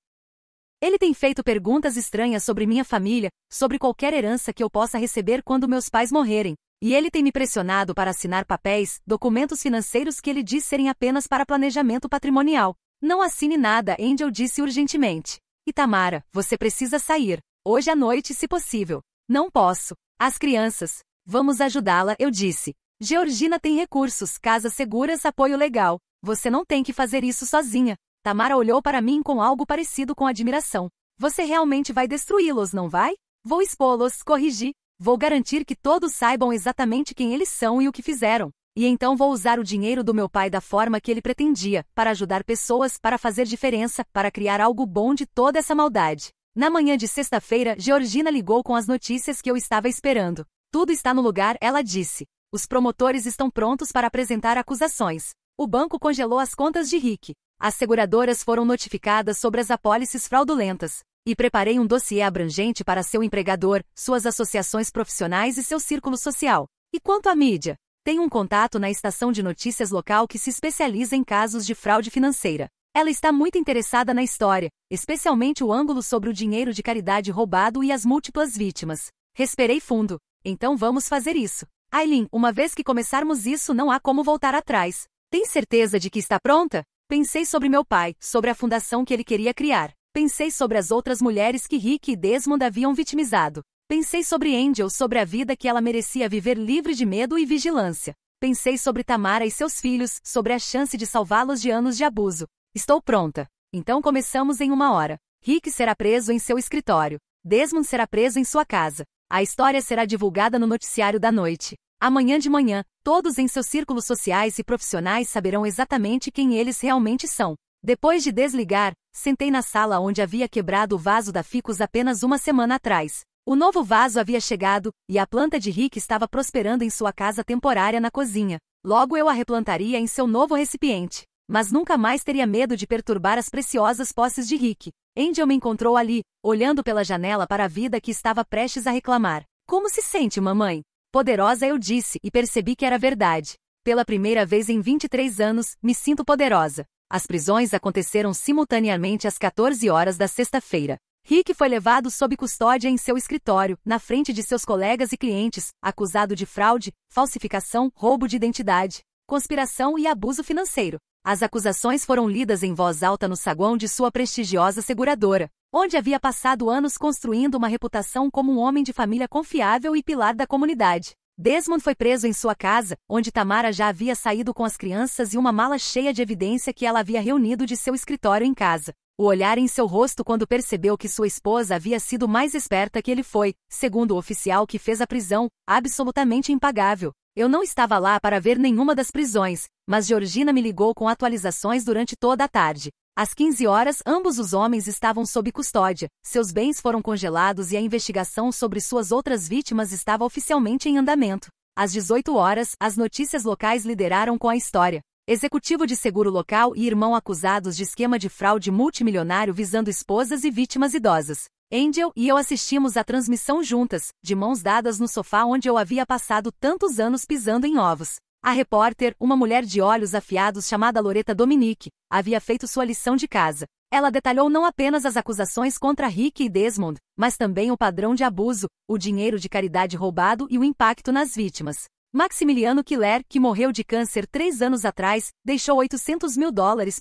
Ele tem feito perguntas estranhas sobre minha família, sobre qualquer herança que eu possa receber quando meus pais morrerem. E ele tem me pressionado para assinar papéis, documentos financeiros que ele diz serem apenas para planejamento patrimonial. Não assine nada, Angel disse urgentemente. E Tamara, você precisa sair. Hoje à noite, se possível. Não posso. As crianças. Vamos ajudá-la, eu disse. Georgina tem recursos, casas seguras, apoio legal. Você não tem que fazer isso sozinha. Tamara olhou para mim com algo parecido com admiração. Você realmente vai destruí-los, não vai? Vou expô-los, corrigi. Vou garantir que todos saibam exatamente quem eles são e o que fizeram. E então vou usar o dinheiro do meu pai da forma que ele pretendia, para ajudar pessoas, para fazer diferença, para criar algo bom de toda essa maldade. Na manhã de sexta-feira, Georgina ligou com as notícias que eu estava esperando. Tudo está no lugar, ela disse. Os promotores estão prontos para apresentar acusações. O banco congelou as contas de Rick. As seguradoras foram notificadas sobre as apólices fraudulentas. E preparei um dossiê abrangente para seu empregador, suas associações profissionais e seu círculo social. E quanto à mídia? Tenho um contato na estação de notícias local que se especializa em casos de fraude financeira. Ela está muito interessada na história, especialmente o ângulo sobre o dinheiro de caridade roubado e as múltiplas vítimas. Respirei fundo. Então vamos fazer isso. Aileen, uma vez que começarmos isso não há como voltar atrás. Tem certeza de que está pronta? Pensei sobre meu pai, sobre a fundação que ele queria criar. Pensei sobre as outras mulheres que Rick e Desmond haviam vitimizado. Pensei sobre Angel, sobre a vida que ela merecia viver livre de medo e vigilância. Pensei sobre Tamara e seus filhos, sobre a chance de salvá-los de anos de abuso. Estou pronta. Então começamos em 1 hora. Rick será preso em seu escritório. Desmond será preso em sua casa. A história será divulgada no noticiário da noite. Amanhã de manhã, todos em seus círculos sociais e profissionais saberão exatamente quem eles realmente são. Depois de desligar, sentei na sala onde havia quebrado o vaso da ficus apenas 1 semana atrás. O novo vaso havia chegado, e a planta de Rick estava prosperando em sua casa temporária na cozinha. Logo eu a replantaria em seu novo recipiente. Mas nunca mais teria medo de perturbar as preciosas posses de Rick. Angel me encontrou ali, olhando pela janela para a vida que estava prestes a reclamar. Como se sente, mamãe? Poderosa, eu disse, e percebi que era verdade. Pela primeira vez em 23 anos, me sinto poderosa. As prisões aconteceram simultaneamente às 14 horas da sexta-feira. Rick foi levado sob custódia em seu escritório, na frente de seus colegas e clientes, acusado de fraude, falsificação, roubo de identidade, conspiração e abuso financeiro. As acusações foram lidas em voz alta no saguão de sua prestigiosa seguradora, onde havia passado anos construindo uma reputação como um homem de família confiável e pilar da comunidade. Desmond foi preso em sua casa, onde Tamara já havia saído com as crianças e uma mala cheia de evidência que ela havia reunido de seu escritório em casa. O olhar em seu rosto quando percebeu que sua esposa havia sido mais esperta que ele foi, segundo o oficial que fez a prisão, absolutamente impagável. Eu não estava lá para ver nenhuma das prisões, mas Georgina me ligou com atualizações durante toda a tarde. Às 15 horas, ambos os homens estavam sob custódia, seus bens foram congelados e a investigação sobre suas outras vítimas estava oficialmente em andamento. Às 18 horas, as notícias locais lideraram com a história. Executivo de seguro local e irmão acusados de esquema de fraude multimilionário visando esposas e vítimas idosas. Angel e eu assistimos à transmissão juntas, de mãos dadas no sofá onde eu havia passado tantos anos pisando em ovos. A repórter, uma mulher de olhos afiados chamada Loretta Dominique, havia feito sua lição de casa. Ela detalhou não apenas as acusações contra Rick e Desmond, mas também o padrão de abuso, o dinheiro de caridade roubado e o impacto nas vítimas. Maximiliano Killer, que morreu de câncer 3 anos atrás, deixou $800 mil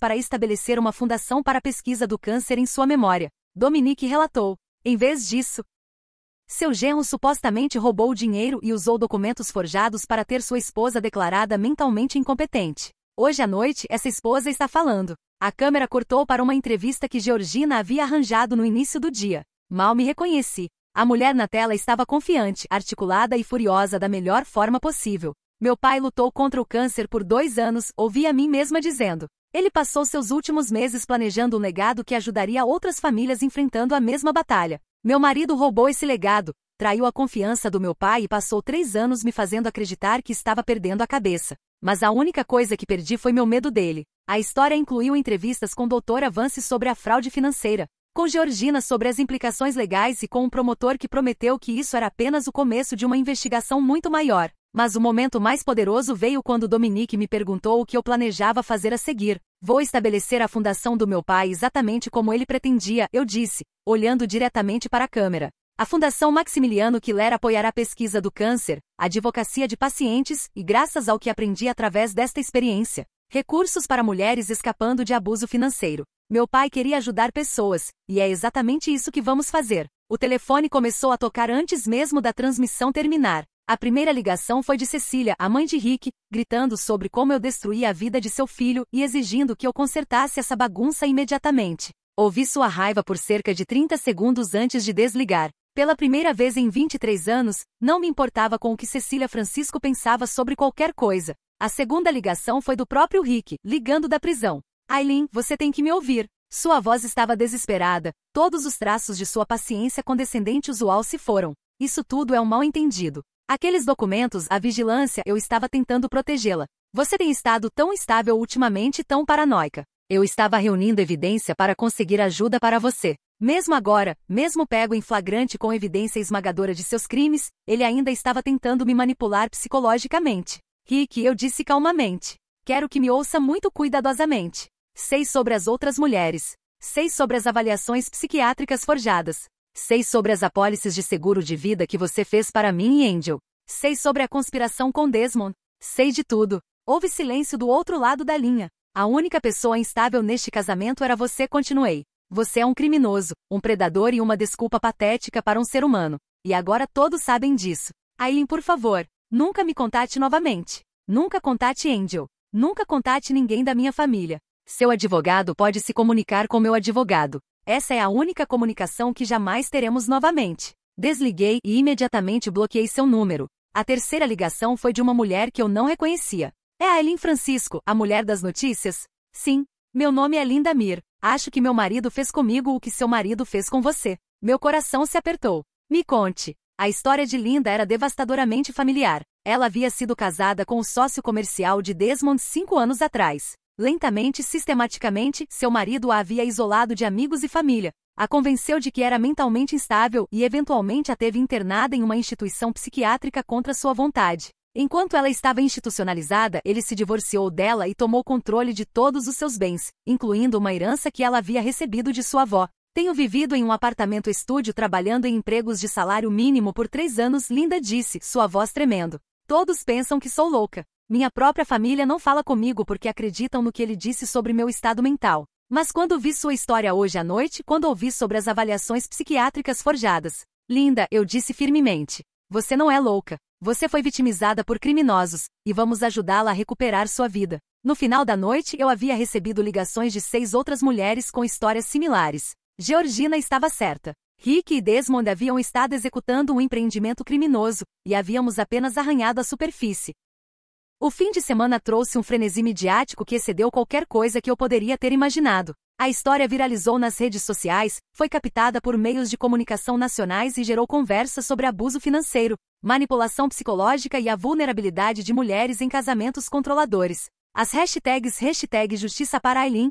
para estabelecer uma fundação para a pesquisa do câncer em sua memória. Dominique relatou. Em vez disso, seu genro supostamente roubou o dinheiro e usou documentos forjados para ter sua esposa declarada mentalmente incompetente. Hoje à noite, essa esposa está falando. A câmera cortou para uma entrevista que Georgina havia arranjado no início do dia. Mal me reconheci. A mulher na tela estava confiante, articulada e furiosa da melhor forma possível. Meu pai lutou contra o câncer por 2 anos, ouvi a mim mesma dizendo. Ele passou seus últimos meses planejando um legado que ajudaria outras famílias enfrentando a mesma batalha. Meu marido roubou esse legado, traiu a confiança do meu pai e passou 3 anos me fazendo acreditar que estava perdendo a cabeça. Mas a única coisa que perdi foi meu medo dele. A história incluiu entrevistas com Dra. Vance sobre a fraude financeira, com Georgina sobre as implicações legais e com um promotor que prometeu que isso era apenas o começo de uma investigação muito maior. Mas o momento mais poderoso veio quando Dominique me perguntou o que eu planejava fazer a seguir. Vou estabelecer a fundação do meu pai exatamente como ele pretendia, eu disse, olhando diretamente para a câmera. A Fundação Maximiliano Killer apoiará a pesquisa do câncer, a advocacia de pacientes e, graças ao que aprendi através desta experiência, recursos para mulheres escapando de abuso financeiro. Meu pai queria ajudar pessoas, e é exatamente isso que vamos fazer. O telefone começou a tocar antes mesmo da transmissão terminar. A primeira ligação foi de Cecília, a mãe de Rick, gritando sobre como eu destruía a vida de seu filho e exigindo que eu consertasse essa bagunça imediatamente. Ouvi sua raiva por cerca de 30 segundos antes de desligar. Pela primeira vez em 23 anos, não me importava com o que Cecília Francisco pensava sobre qualquer coisa. A segunda ligação foi do próprio Rick, ligando da prisão. Aileen, você tem que me ouvir. Sua voz estava desesperada, todos os traços de sua paciência condescendente usual se foram. Isso tudo é um mal-entendido. Aqueles documentos, a vigilância, eu estava tentando protegê-la. Você tem estado tão instável ultimamente e tão paranoica. Eu estava reunindo evidência para conseguir ajuda para você. Mesmo agora, mesmo pego em flagrante com evidência esmagadora de seus crimes, ele ainda estava tentando me manipular psicologicamente. Rick, eu disse calmamente. Quero que me ouça muito cuidadosamente. Sei sobre as outras mulheres. Sei sobre as avaliações psiquiátricas forjadas. Sei sobre as apólices de seguro de vida que você fez para mim e Angel. Sei sobre a conspiração com Desmond. Sei de tudo. Houve silêncio do outro lado da linha. A única pessoa instável neste casamento era você, continuei. Você é um criminoso, um predador e uma desculpa patética para um ser humano. E agora todos sabem disso. Aileen, por favor, nunca me contate novamente. Nunca contate Angel. Nunca contate ninguém da minha família. Seu advogado pode se comunicar com meu advogado. Essa é a única comunicação que jamais teremos novamente. Desliguei e imediatamente bloqueei seu número. A terceira ligação foi de uma mulher que eu não reconhecia. É a Aileen Francisco, a mulher das notícias? Sim. Meu nome é Linda Mir. Acho que meu marido fez comigo o que seu marido fez com você. Meu coração se apertou. Me conte. A história de Linda era devastadoramente familiar. Ela havia sido casada com o sócio comercial de Desmond 5 anos atrás. Lentamente e sistematicamente, seu marido a havia isolado de amigos e família. A convenceu de que era mentalmente instável e eventualmente a teve internada em uma instituição psiquiátrica contra sua vontade. Enquanto ela estava institucionalizada, ele se divorciou dela e tomou controle de todos os seus bens, incluindo uma herança que ela havia recebido de sua avó. Tenho vivido em um apartamento estúdio trabalhando em empregos de salário mínimo por 3 anos, Linda disse, sua voz tremendo. Todos pensam que sou louca. Minha própria família não fala comigo porque acreditam no que ele disse sobre meu estado mental. Mas quando vi sua história hoje à noite, quando ouvi sobre as avaliações psiquiátricas forjadas, Linda, eu disse firmemente. Você não é louca. Você foi vitimizada por criminosos, e vamos ajudá-la a recuperar sua vida. No final da noite eu havia recebido ligações de 6 outras mulheres com histórias similares. Georgina estava certa. Rick e Desmond haviam estado executando um empreendimento criminoso, e havíamos apenas arranhado a superfície. O fim de semana trouxe um frenesi midiático que excedeu qualquer coisa que eu poderia ter imaginado. A história viralizou nas redes sociais, foi captada por meios de comunicação nacionais e gerou conversa sobre abuso financeiro, manipulação psicológica e a vulnerabilidade de mulheres em casamentos controladores. As hashtags #Justiça para Aileen,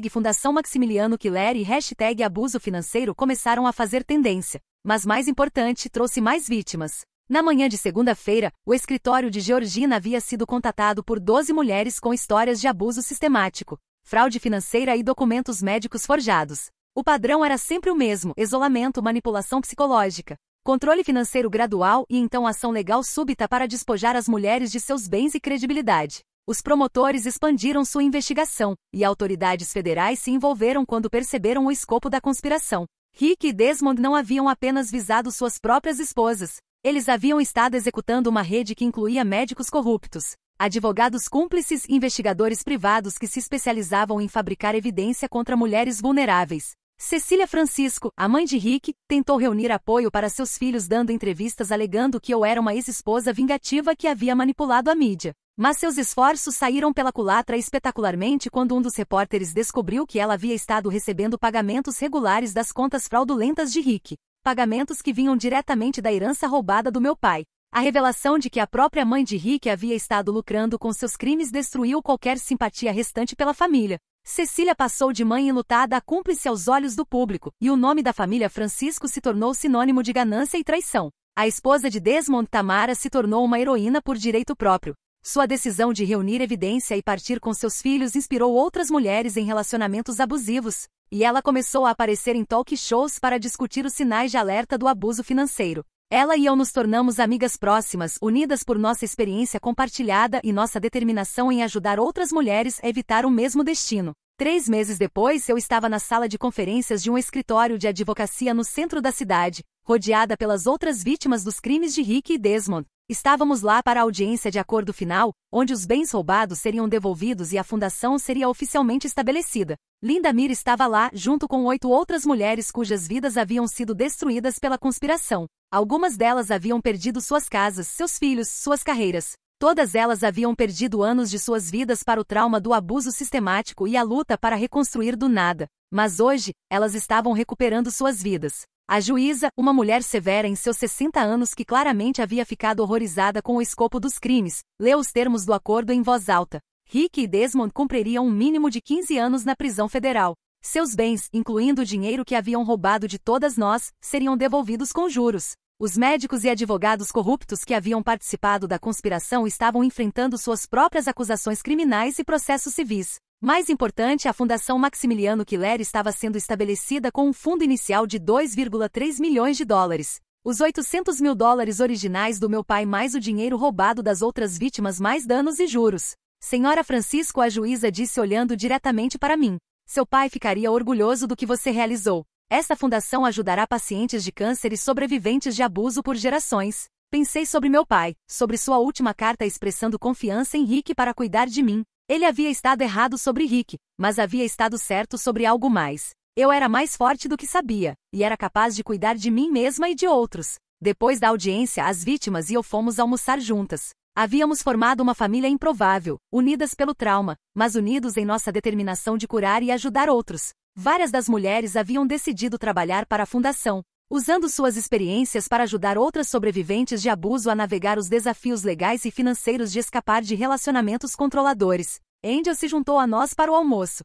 #Fundação Maximiliano Killer e #Abuso Financeiro começaram a fazer tendência. Mas mais importante, trouxe mais vítimas. Na manhã de segunda-feira, o escritório de Georgina havia sido contatado por 12 mulheres com histórias de abuso sistemático, fraude financeira e documentos médicos forjados. O padrão era sempre o mesmo: isolamento, manipulação psicológica, controle financeiro gradual e então ação legal súbita para despojar as mulheres de seus bens e credibilidade. Os promotores expandiram sua investigação, e autoridades federais se envolveram quando perceberam o escopo da conspiração. Rick e Desmond não haviam apenas visado suas próprias esposas. Eles haviam estado executando uma rede que incluía médicos corruptos, advogados cúmplices e investigadores privados que se especializavam em fabricar evidência contra mulheres vulneráveis. Cecília Francisco, a mãe de Rick, tentou reunir apoio para seus filhos dando entrevistas alegando que eu era uma ex-esposa vingativa que havia manipulado a mídia. Mas seus esforços saíram pela culatra espetacularmente quando um dos repórteres descobriu que ela havia estado recebendo pagamentos regulares das contas fraudulentas de Rick. Pagamentos que vinham diretamente da herança roubada do meu pai. A revelação de que a própria mãe de Rick havia estado lucrando com seus crimes destruiu qualquer simpatia restante pela família. Cecília passou de mãe enlutada a cúmplice aos olhos do público, e o nome da família Francisco se tornou sinônimo de ganância e traição. A esposa de Desmond, Tamara, se tornou uma heroína por direito próprio. Sua decisão de reunir evidência e partir com seus filhos inspirou outras mulheres em relacionamentos abusivos, e ela começou a aparecer em talk shows para discutir os sinais de alerta do abuso financeiro. Ela e eu nos tornamos amigas próximas, unidas por nossa experiência compartilhada e nossa determinação em ajudar outras mulheres a evitar o mesmo destino. 3 meses depois, eu estava na sala de conferências de um escritório de advocacia no centro da cidade, rodeada pelas outras vítimas dos crimes de Rick e Desmond. Estávamos lá para a audiência de acordo final, onde os bens roubados seriam devolvidos e a fundação seria oficialmente estabelecida. Linda Mir estava lá, junto com 8 outras mulheres cujas vidas haviam sido destruídas pela conspiração. Algumas delas haviam perdido suas casas, seus filhos, suas carreiras. Todas elas haviam perdido anos de suas vidas para o trauma do abuso sistemático e a luta para reconstruir do nada. Mas hoje, elas estavam recuperando suas vidas. A juíza, uma mulher severa em seus 60 anos que claramente havia ficado horrorizada com o escopo dos crimes, leu os termos do acordo em voz alta. Rick e Desmond cumpririam um mínimo de 15 anos na prisão federal. Seus bens, incluindo o dinheiro que haviam roubado de todas nós, seriam devolvidos com juros. Os médicos e advogados corruptos que haviam participado da conspiração estavam enfrentando suas próprias acusações criminais e processos civis. Mais importante, a Fundação Maximiliano Killer estava sendo estabelecida com um fundo inicial de 2,3 milhões de dólares. Os 800 mil dólares originais do meu pai mais o dinheiro roubado das outras vítimas mais danos e juros. Senhora Francisco, a juíza disse olhando diretamente para mim. Seu pai ficaria orgulhoso do que você realizou. Esta fundação ajudará pacientes de câncer e sobreviventes de abuso por gerações. Pensei sobre meu pai, sobre sua última carta expressando confiança em Rick para cuidar de mim. Ele havia estado errado sobre Rick, mas havia estado certo sobre algo mais. Eu era mais forte do que sabia, e era capaz de cuidar de mim mesma e de outros. Depois da audiência, as vítimas e eu fomos almoçar juntas. Havíamos formado uma família improvável, unidas pelo trauma, mas unidos em nossa determinação de curar e ajudar outros. Várias das mulheres haviam decidido trabalhar para a fundação, usando suas experiências para ajudar outras sobreviventes de abuso a navegar os desafios legais e financeiros de escapar de relacionamentos controladores. Angel se juntou a nós para o almoço.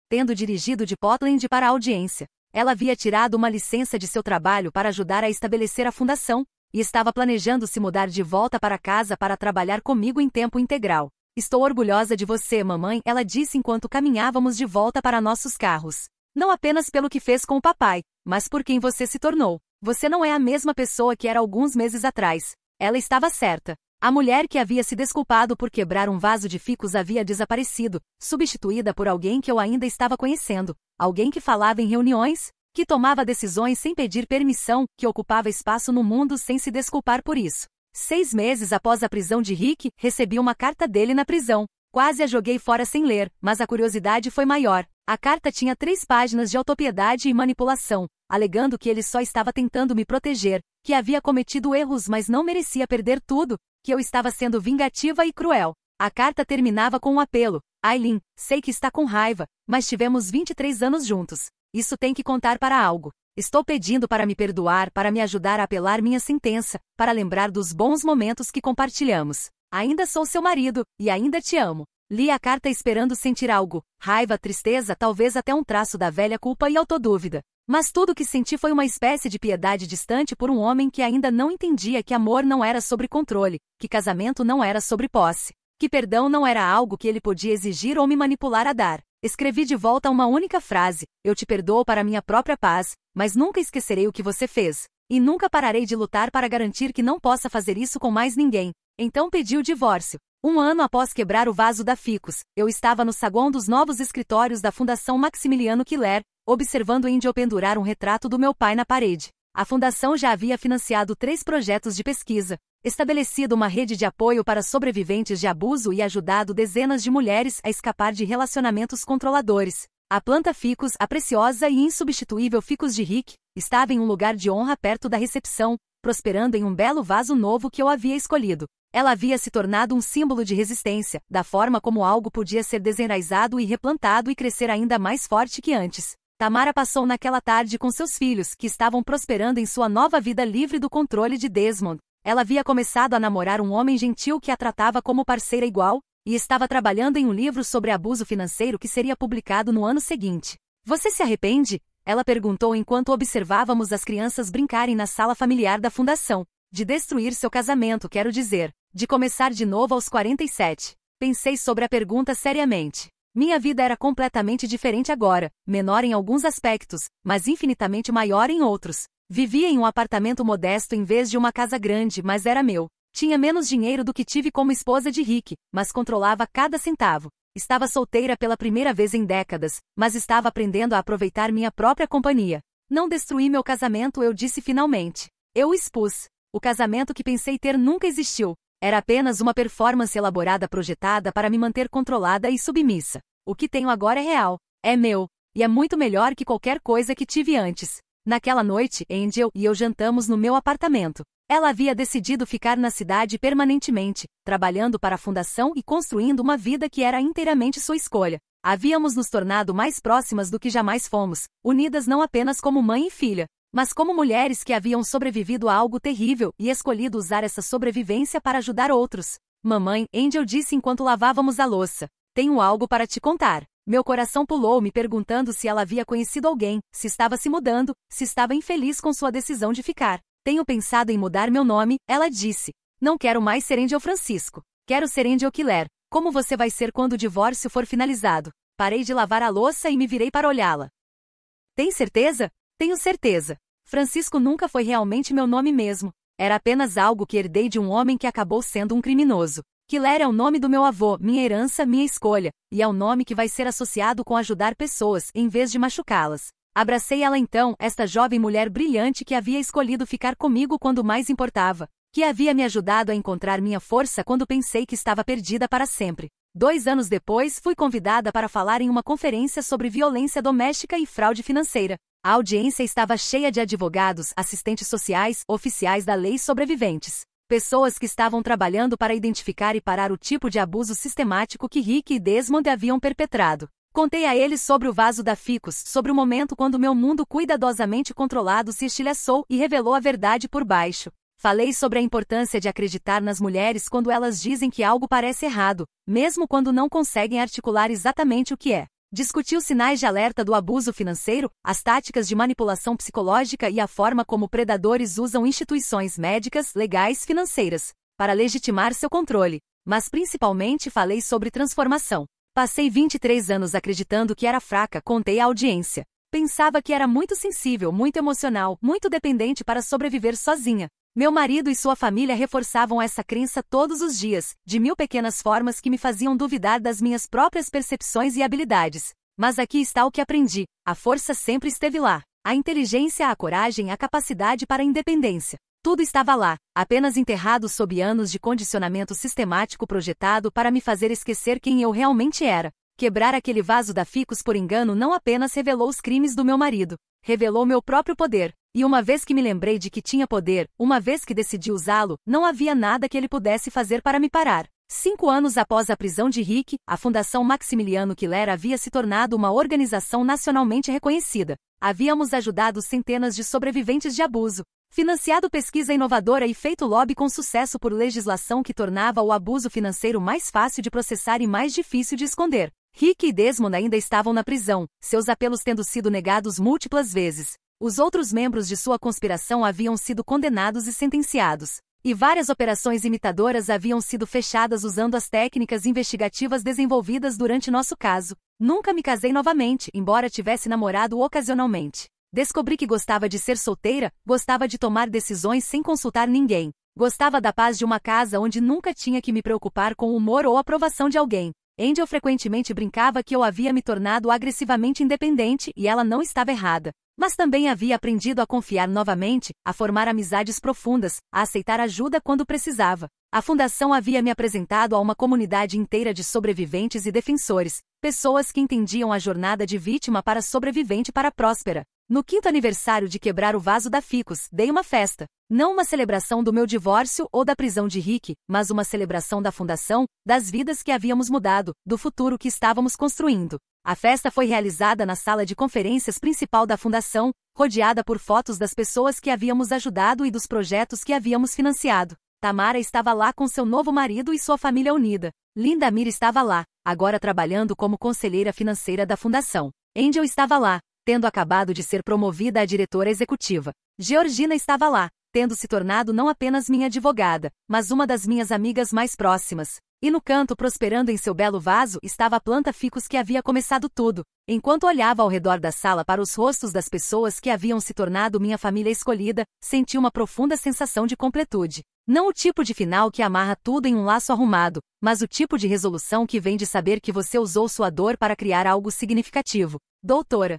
Tendo dirigido de Portland para a audiência, ela havia tirado uma licença de seu trabalho para ajudar a estabelecer a fundação, e estava planejando se mudar de volta para casa para trabalhar comigo em tempo integral. Estou orgulhosa de você, mamãe, ela disse enquanto caminhávamos de volta para nossos carros. Não apenas pelo que fez com o papai, mas por quem você se tornou. Você não é a mesma pessoa que era alguns meses atrás. Ela estava certa. A mulher que havia se desculpado por quebrar um vaso de ficus havia desaparecido, substituída por alguém que eu ainda estava conhecendo. Alguém que falava em reuniões, que tomava decisões sem pedir permissão, que ocupava espaço no mundo sem se desculpar por isso. 6 meses após a prisão de Rick, recebi uma carta dele na prisão. Quase a joguei fora sem ler, mas a curiosidade foi maior. A carta tinha 3 páginas de autopiedade e manipulação, alegando que ele só estava tentando me proteger, que havia cometido erros mas não merecia perder tudo, que eu estava sendo vingativa e cruel. A carta terminava com um apelo. Aileen, sei que está com raiva, mas tivemos 23 anos juntos. Isso tem que contar para algo. Estou pedindo para me perdoar, para me ajudar a apelar minha sentença, para lembrar dos bons momentos que compartilhamos. Ainda sou seu marido, e ainda te amo. Li a carta esperando sentir algo. Raiva, tristeza, talvez até um traço da velha culpa e autodúvida. Mas tudo o que senti foi uma espécie de piedade distante por um homem que ainda não entendia que amor não era sobre controle, que casamento não era sobre posse, que perdão não era algo que ele podia exigir ou me manipular a dar. Escrevi de volta uma única frase: eu te perdoo para minha própria paz, mas nunca esquecerei o que você fez. E nunca pararei de lutar para garantir que não possa fazer isso com mais ninguém. Então pedi o divórcio. 1 ano após quebrar o vaso da ficus, eu estava no saguão dos novos escritórios da Fundação Maximiliano Killer, observando Angel pendurar um retrato do meu pai na parede. A fundação já havia financiado 3 projetos de pesquisa, estabelecido uma rede de apoio para sobreviventes de abuso e ajudado dezenas de mulheres a escapar de relacionamentos controladores. A planta ficus, a preciosa e insubstituível ficus de Rick, estava em um lugar de honra perto da recepção, prosperando em um belo vaso novo que eu havia escolhido. Ela havia se tornado um símbolo de resistência, da forma como algo podia ser desenraizado e replantado e crescer ainda mais forte que antes. Tamara passou naquela tarde com seus filhos, que estavam prosperando em sua nova vida livre do controle de Desmond. Ela havia começado a namorar um homem gentil que a tratava como parceira igual, e estava trabalhando em um livro sobre abuso financeiro que seria publicado no ano seguinte. Você se arrepende? Ela perguntou enquanto observávamos as crianças brincarem na sala familiar da fundação. De destruir seu casamento, quero dizer. De começar de novo aos 47. Pensei sobre a pergunta seriamente. Minha vida era completamente diferente agora, menor em alguns aspectos, mas infinitamente maior em outros. Vivia em um apartamento modesto em vez de uma casa grande, mas era meu. Tinha menos dinheiro do que tive como esposa de Rick, mas controlava cada centavo. Estava solteira pela primeira vez em décadas, mas estava aprendendo a aproveitar minha própria companhia. Não destruí meu casamento, eu disse finalmente. Eu o expus. O casamento que pensei ter nunca existiu. Era apenas uma performance elaborada projetada para me manter controlada e submissa. O que tenho agora é real, é meu, e é muito melhor que qualquer coisa que tive antes. Naquela noite, Angel e eu jantamos no meu apartamento. Ela havia decidido ficar na cidade permanentemente, trabalhando para a fundação e construindo uma vida que era inteiramente sua escolha. Havíamos nos tornado mais próximas do que jamais fomos, unidas não apenas como mãe e filha, mas como mulheres que haviam sobrevivido a algo terrível e escolhido usar essa sobrevivência para ajudar outros. Mamãe, Angel disse enquanto lavávamos a louça. Tenho algo para te contar. Meu coração pulou me perguntando se ela havia conhecido alguém, se estava se mudando, se estava infeliz com sua decisão de ficar. Tenho pensado em mudar meu nome, ela disse. Não quero mais ser Angel Francisco. Quero ser Angel Killer. Como você vai ser quando o divórcio for finalizado? Parei de lavar a louça e me virei para olhá-la. Tem certeza? Tenho certeza. Francisco nunca foi realmente meu nome mesmo. Era apenas algo que herdei de um homem que acabou sendo um criminoso. Killer é o nome do meu avô, minha herança, minha escolha, e é o nome que vai ser associado com ajudar pessoas, em vez de machucá-las. Abracei ela então, esta jovem mulher brilhante que havia escolhido ficar comigo quando mais importava, que havia me ajudado a encontrar minha força quando pensei que estava perdida para sempre. 2 anos depois, fui convidada para falar em uma conferência sobre violência doméstica e fraude financeira. A audiência estava cheia de advogados, assistentes sociais, oficiais da lei e sobreviventes. Pessoas que estavam trabalhando para identificar e parar o tipo de abuso sistemático que Rick e Desmond haviam perpetrado. Contei a eles sobre o vaso da ficus, sobre o momento quando meu mundo cuidadosamente controlado se estilhaçou e revelou a verdade por baixo. Falei sobre a importância de acreditar nas mulheres quando elas dizem que algo parece errado, mesmo quando não conseguem articular exatamente o que é. Discuti os sinais de alerta do abuso financeiro, as táticas de manipulação psicológica e a forma como predadores usam instituições médicas, legais, financeiras, para legitimar seu controle. Mas principalmente falei sobre transformação. Passei 23 anos acreditando que era fraca, contei à audiência. Pensava que era muito sensível, muito emocional, muito dependente para sobreviver sozinha. Meu marido e sua família reforçavam essa crença todos os dias, de mil pequenas formas que me faziam duvidar das minhas próprias percepções e habilidades. Mas aqui está o que aprendi: a força sempre esteve lá. A inteligência, a coragem, a capacidade para a independência. Tudo estava lá, apenas enterrado sob anos de condicionamento sistemático projetado para me fazer esquecer quem eu realmente era. Quebrar aquele vaso da Ficus por engano não apenas revelou os crimes do meu marido, revelou meu próprio poder. E uma vez que me lembrei de que tinha poder, uma vez que decidi usá-lo, não havia nada que ele pudesse fazer para me parar. 5 anos após a prisão de Rick, a Fundação Maximiliano Killer havia se tornado uma organização nacionalmente reconhecida. Havíamos ajudado centenas de sobreviventes de abuso, financiado pesquisa inovadora e feito lobby com sucesso por legislação que tornava o abuso financeiro mais fácil de processar e mais difícil de esconder. Rick e Desmond ainda estavam na prisão, seus apelos tendo sido negados múltiplas vezes. Os outros membros de sua conspiração haviam sido condenados e sentenciados. E várias operações imitadoras haviam sido fechadas usando as técnicas investigativas desenvolvidas durante nosso caso. Nunca me casei novamente, embora tivesse namorado ocasionalmente. Descobri que gostava de ser solteira, gostava de tomar decisões sem consultar ninguém. Gostava da paz de uma casa onde nunca tinha que me preocupar com o humor ou a aprovação de alguém. Angel frequentemente brincava que eu havia me tornado agressivamente independente e ela não estava errada. Mas também havia aprendido a confiar novamente, a formar amizades profundas, a aceitar ajuda quando precisava. A Fundação havia me apresentado a uma comunidade inteira de sobreviventes e defensores, pessoas que entendiam a jornada de vítima para sobrevivente para próspera. No 5º aniversário de quebrar o vaso da Ficus, dei uma festa. Não uma celebração do meu divórcio ou da prisão de Rick, mas uma celebração da Fundação, das vidas que havíamos mudado, do futuro que estávamos construindo. A festa foi realizada na sala de conferências principal da Fundação, rodeada por fotos das pessoas que havíamos ajudado e dos projetos que havíamos financiado. Tamara estava lá com seu novo marido e sua família unida. Linda Mir estava lá, agora trabalhando como conselheira financeira da Fundação. Angel estava lá, tendo acabado de ser promovida a diretora executiva. Georgina estava lá, tendo se tornado não apenas minha advogada, mas uma das minhas amigas mais próximas. E no canto, prosperando em seu belo vaso, estava a planta Ficus que havia começado tudo. Enquanto olhava ao redor da sala para os rostos das pessoas que haviam se tornado minha família escolhida, senti uma profunda sensação de completude. Não o tipo de final que amarra tudo em um laço arrumado, mas o tipo de resolução que vem de saber que você usou sua dor para criar algo significativo. Doutora.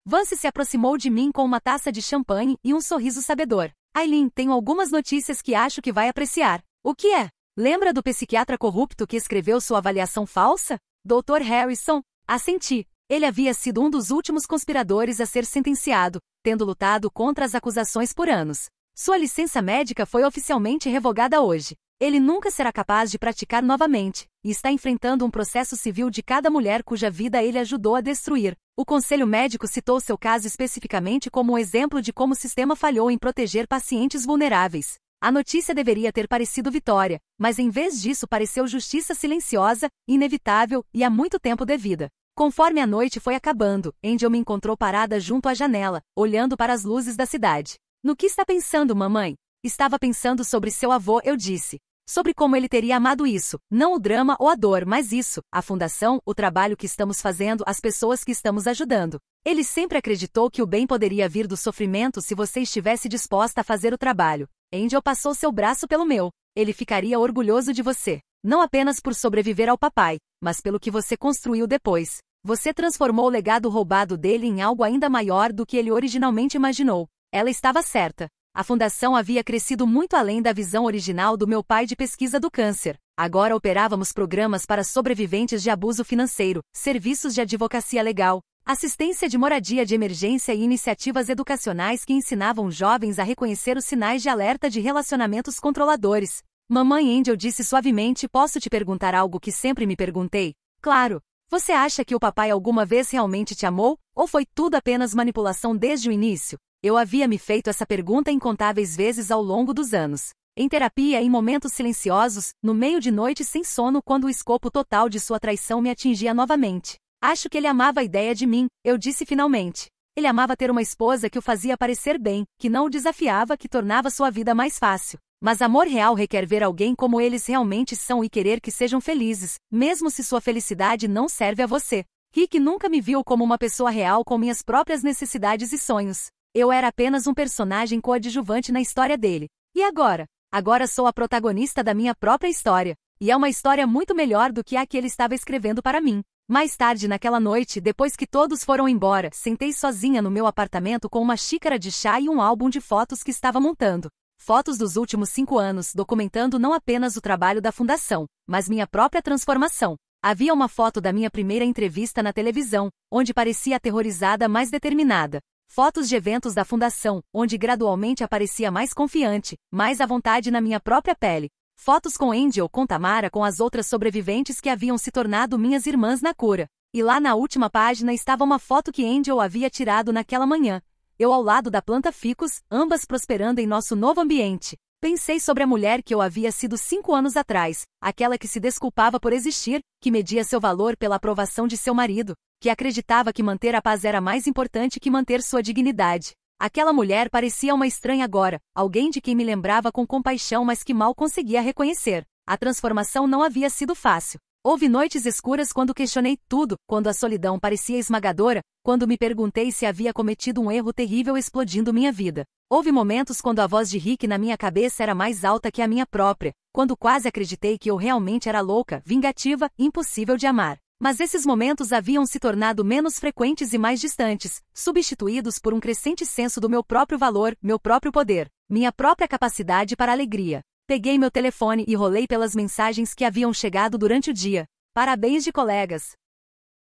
Vance se aproximou de mim com uma taça de champanhe e um sorriso sabedor. Aileen, tenho algumas notícias que acho que vai apreciar. O que é? Lembra do psiquiatra corrupto que escreveu sua avaliação falsa? Dr. Harrison. Assenti. Ele havia sido um dos últimos conspiradores a ser sentenciado, tendo lutado contra as acusações por anos. Sua licença médica foi oficialmente revogada hoje. Ele nunca será capaz de praticar novamente, e está enfrentando um processo civil de cada mulher cuja vida ele ajudou a destruir. O Conselho Médico citou seu caso especificamente como um exemplo de como o sistema falhou em proteger pacientes vulneráveis. A notícia deveria ter parecido vitória, mas em vez disso pareceu justiça silenciosa, inevitável e há muito tempo devida. Conforme a noite foi acabando, Angel me encontrou parada junto à janela, olhando para as luzes da cidade. No que está pensando, mamãe? Estava pensando sobre seu avô, eu disse. Sobre como ele teria amado isso, não o drama ou a dor, mas isso, a fundação, o trabalho que estamos fazendo, as pessoas que estamos ajudando. Ele sempre acreditou que o bem poderia vir do sofrimento se você estivesse disposta a fazer o trabalho. Angel passou seu braço pelo meu. Ele ficaria orgulhoso de você. Não apenas por sobreviver ao papai, mas pelo que você construiu depois. Você transformou o legado roubado dele em algo ainda maior do que ele originalmente imaginou. Ela estava certa. A fundação havia crescido muito além da visão original do meu pai de pesquisa do câncer. Agora operávamos programas para sobreviventes de abuso financeiro, serviços de advocacia legal, assistência de moradia de emergência e iniciativas educacionais que ensinavam jovens a reconhecer os sinais de alerta de relacionamentos controladores. Mamãe Angel disse suavemente: posso te perguntar algo que sempre me perguntei? Claro. Você acha que o papai alguma vez realmente te amou, ou foi tudo apenas manipulação desde o início? Eu havia me feito essa pergunta incontáveis vezes ao longo dos anos. Em terapia, em momentos silenciosos, no meio de noite sem sono, quando o escopo total de sua traição me atingia novamente. Acho que ele amava a ideia de mim, eu disse finalmente. Ele amava ter uma esposa que o fazia parecer bem, que não o desafiava, que tornava sua vida mais fácil. Mas amor real requer ver alguém como eles realmente são e querer que sejam felizes, mesmo se sua felicidade não serve a você. Rick nunca me viu como uma pessoa real com minhas próprias necessidades e sonhos. Eu era apenas um personagem coadjuvante na história dele. E agora? Agora sou a protagonista da minha própria história. E é uma história muito melhor do que a que ele estava escrevendo para mim. Mais tarde naquela noite, depois que todos foram embora, sentei sozinha no meu apartamento com uma xícara de chá e um álbum de fotos que estava montando. Fotos dos últimos 5 anos, documentando não apenas o trabalho da fundação, mas minha própria transformação. Havia uma foto da minha primeira entrevista na televisão, onde parecia aterrorizada mas determinada. Fotos de eventos da fundação, onde gradualmente aparecia mais confiante, mais à vontade na minha própria pele. Fotos com Angel, com Tamara, com as outras sobreviventes que haviam se tornado minhas irmãs na cura. E lá na última página estava uma foto que Angel havia tirado naquela manhã. Eu ao lado da planta ficus, ambas prosperando em nosso novo ambiente. Pensei sobre a mulher que eu havia sido 5 anos atrás, aquela que se desculpava por existir, que media seu valor pela aprovação de seu marido, que acreditava que manter a paz era mais importante que manter sua dignidade. Aquela mulher parecia uma estranha agora, alguém de quem me lembrava com compaixão mas que mal conseguia reconhecer. A transformação não havia sido fácil. Houve noites escuras quando questionei tudo, quando a solidão parecia esmagadora, quando me perguntei se havia cometido um erro terrível explodindo minha vida. Houve momentos quando a voz de Rick na minha cabeça era mais alta que a minha própria, quando quase acreditei que eu realmente era louca, vingativa, impossível de amar. Mas esses momentos haviam se tornado menos frequentes e mais distantes, substituídos por um crescente senso do meu próprio valor, meu próprio poder, minha própria capacidade para a alegria. Peguei meu telefone e rolei pelas mensagens que haviam chegado durante o dia. Parabéns de colegas.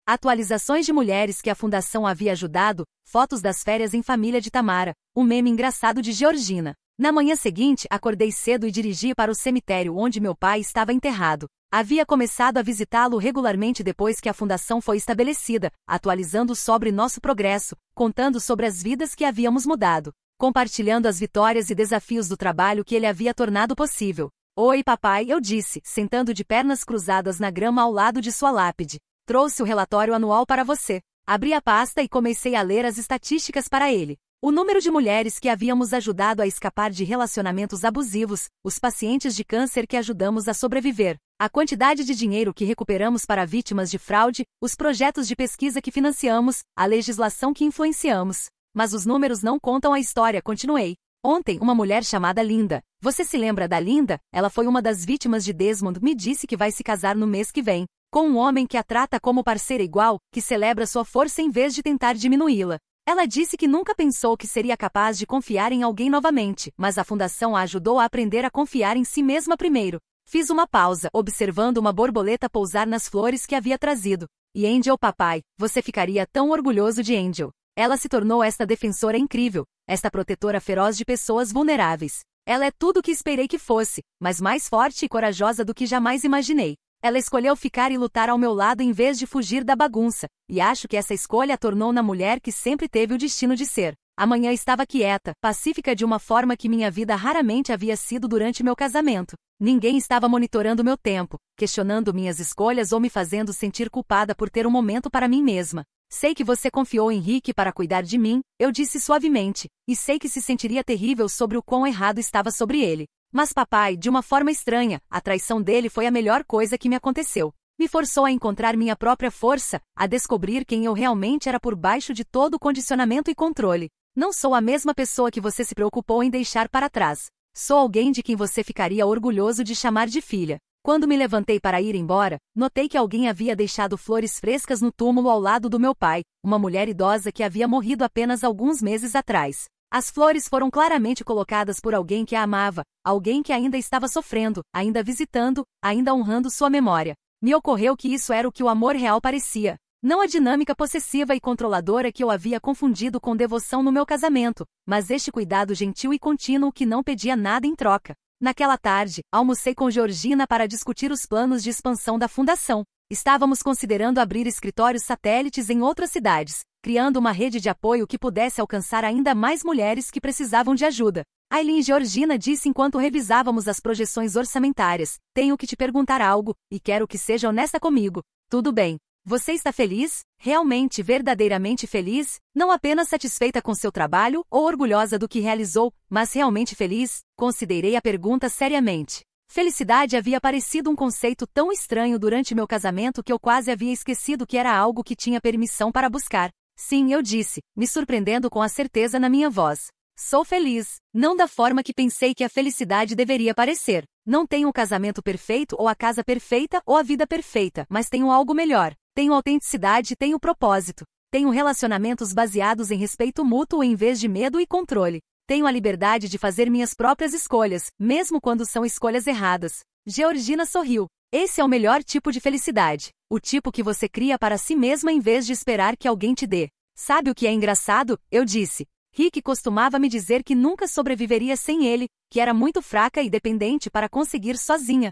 Atualizações de mulheres que a fundação havia ajudado, fotos das férias em família de Tamara, um meme engraçado de Georgina. Na manhã seguinte, acordei cedo e dirigi para o cemitério onde meu pai estava enterrado. Havia começado a visitá-lo regularmente depois que a fundação foi estabelecida, atualizando sobre nosso progresso, contando sobre as vidas que havíamos mudado, compartilhando as vitórias e desafios do trabalho que ele havia tornado possível. Oi, papai, eu disse, sentando de pernas cruzadas na grama ao lado de sua lápide. Trouxe o relatório anual para você. Abri a pasta e comecei a ler as estatísticas para ele. O número de mulheres que havíamos ajudado a escapar de relacionamentos abusivos, os pacientes de câncer que ajudamos a sobreviver, a quantidade de dinheiro que recuperamos para vítimas de fraude, os projetos de pesquisa que financiamos, a legislação que influenciamos. Mas os números não contam a história, continuei. Ontem, uma mulher chamada Linda. Você se lembra da Linda? Ela foi uma das vítimas de Desmond, me disse que vai se casar no mês que vem, com um homem que a trata como parceira igual, que celebra sua força em vez de tentar diminuí-la. Ela disse que nunca pensou que seria capaz de confiar em alguém novamente, mas a fundação a ajudou a aprender a confiar em si mesma primeiro. Fiz uma pausa, observando uma borboleta pousar nas flores que havia trazido. E Angel, papai, você ficaria tão orgulhoso de Angel. Ela se tornou esta defensora incrível, esta protetora feroz de pessoas vulneráveis. Ela é tudo o que esperei que fosse, mas mais forte e corajosa do que jamais imaginei. Ela escolheu ficar e lutar ao meu lado em vez de fugir da bagunça, e acho que essa escolha a tornou na mulher que sempre teve o destino de ser. Amanhã estava quieta, pacífica de uma forma que minha vida raramente havia sido durante meu casamento. Ninguém estava monitorando meu tempo, questionando minhas escolhas ou me fazendo sentir culpada por ter um momento para mim mesma. Sei que você confiou em Rick para cuidar de mim, eu disse suavemente, e sei que se sentiria terrível sobre o quão errado estava sobre ele. Mas papai, de uma forma estranha, a traição dele foi a melhor coisa que me aconteceu. Me forçou a encontrar minha própria força, a descobrir quem eu realmente era por baixo de todo o condicionamento e controle. Não sou a mesma pessoa que você se preocupou em deixar para trás. Sou alguém de quem você ficaria orgulhoso de chamar de filha. Quando me levantei para ir embora, notei que alguém havia deixado flores frescas no túmulo ao lado do meu pai, uma mulher idosa que havia morrido apenas alguns meses atrás. As flores foram claramente colocadas por alguém que a amava, alguém que ainda estava sofrendo, ainda visitando, ainda honrando sua memória. Me ocorreu que isso era o que o amor real parecia. Não a dinâmica possessiva e controladora que eu havia confundido com devoção no meu casamento, mas este cuidado gentil e contínuo que não pedia nada em troca. Naquela tarde, almocei com Georgina para discutir os planos de expansão da fundação. Estávamos considerando abrir escritórios satélites em outras cidades, criando uma rede de apoio que pudesse alcançar ainda mais mulheres que precisavam de ajuda. Aileen, Georgina disse enquanto revisávamos as projeções orçamentárias, tenho que te perguntar algo, e quero que seja honesta comigo. Tudo bem. Você está feliz? Realmente, verdadeiramente feliz? Não apenas satisfeita com seu trabalho ou orgulhosa do que realizou, mas realmente feliz? Considerei a pergunta seriamente. Felicidade havia parecido um conceito tão estranho durante meu casamento que eu quase havia esquecido que era algo que tinha permissão para buscar. Sim, eu disse, me surpreendendo com a certeza na minha voz. Sou feliz. Não da forma que pensei que a felicidade deveria parecer. Não tenho o casamento perfeito ou a casa perfeita ou a vida perfeita, mas tenho algo melhor. Tenho autenticidade e tenho propósito. Tenho relacionamentos baseados em respeito mútuo em vez de medo e controle. Tenho a liberdade de fazer minhas próprias escolhas, mesmo quando são escolhas erradas. Georgina sorriu. Esse é o melhor tipo de felicidade. O tipo que você cria para si mesma em vez de esperar que alguém te dê. Sabe o que é engraçado? Eu disse. Rick costumava me dizer que nunca sobreviveria sem ele, que era muito fraca e dependente para conseguir sozinha.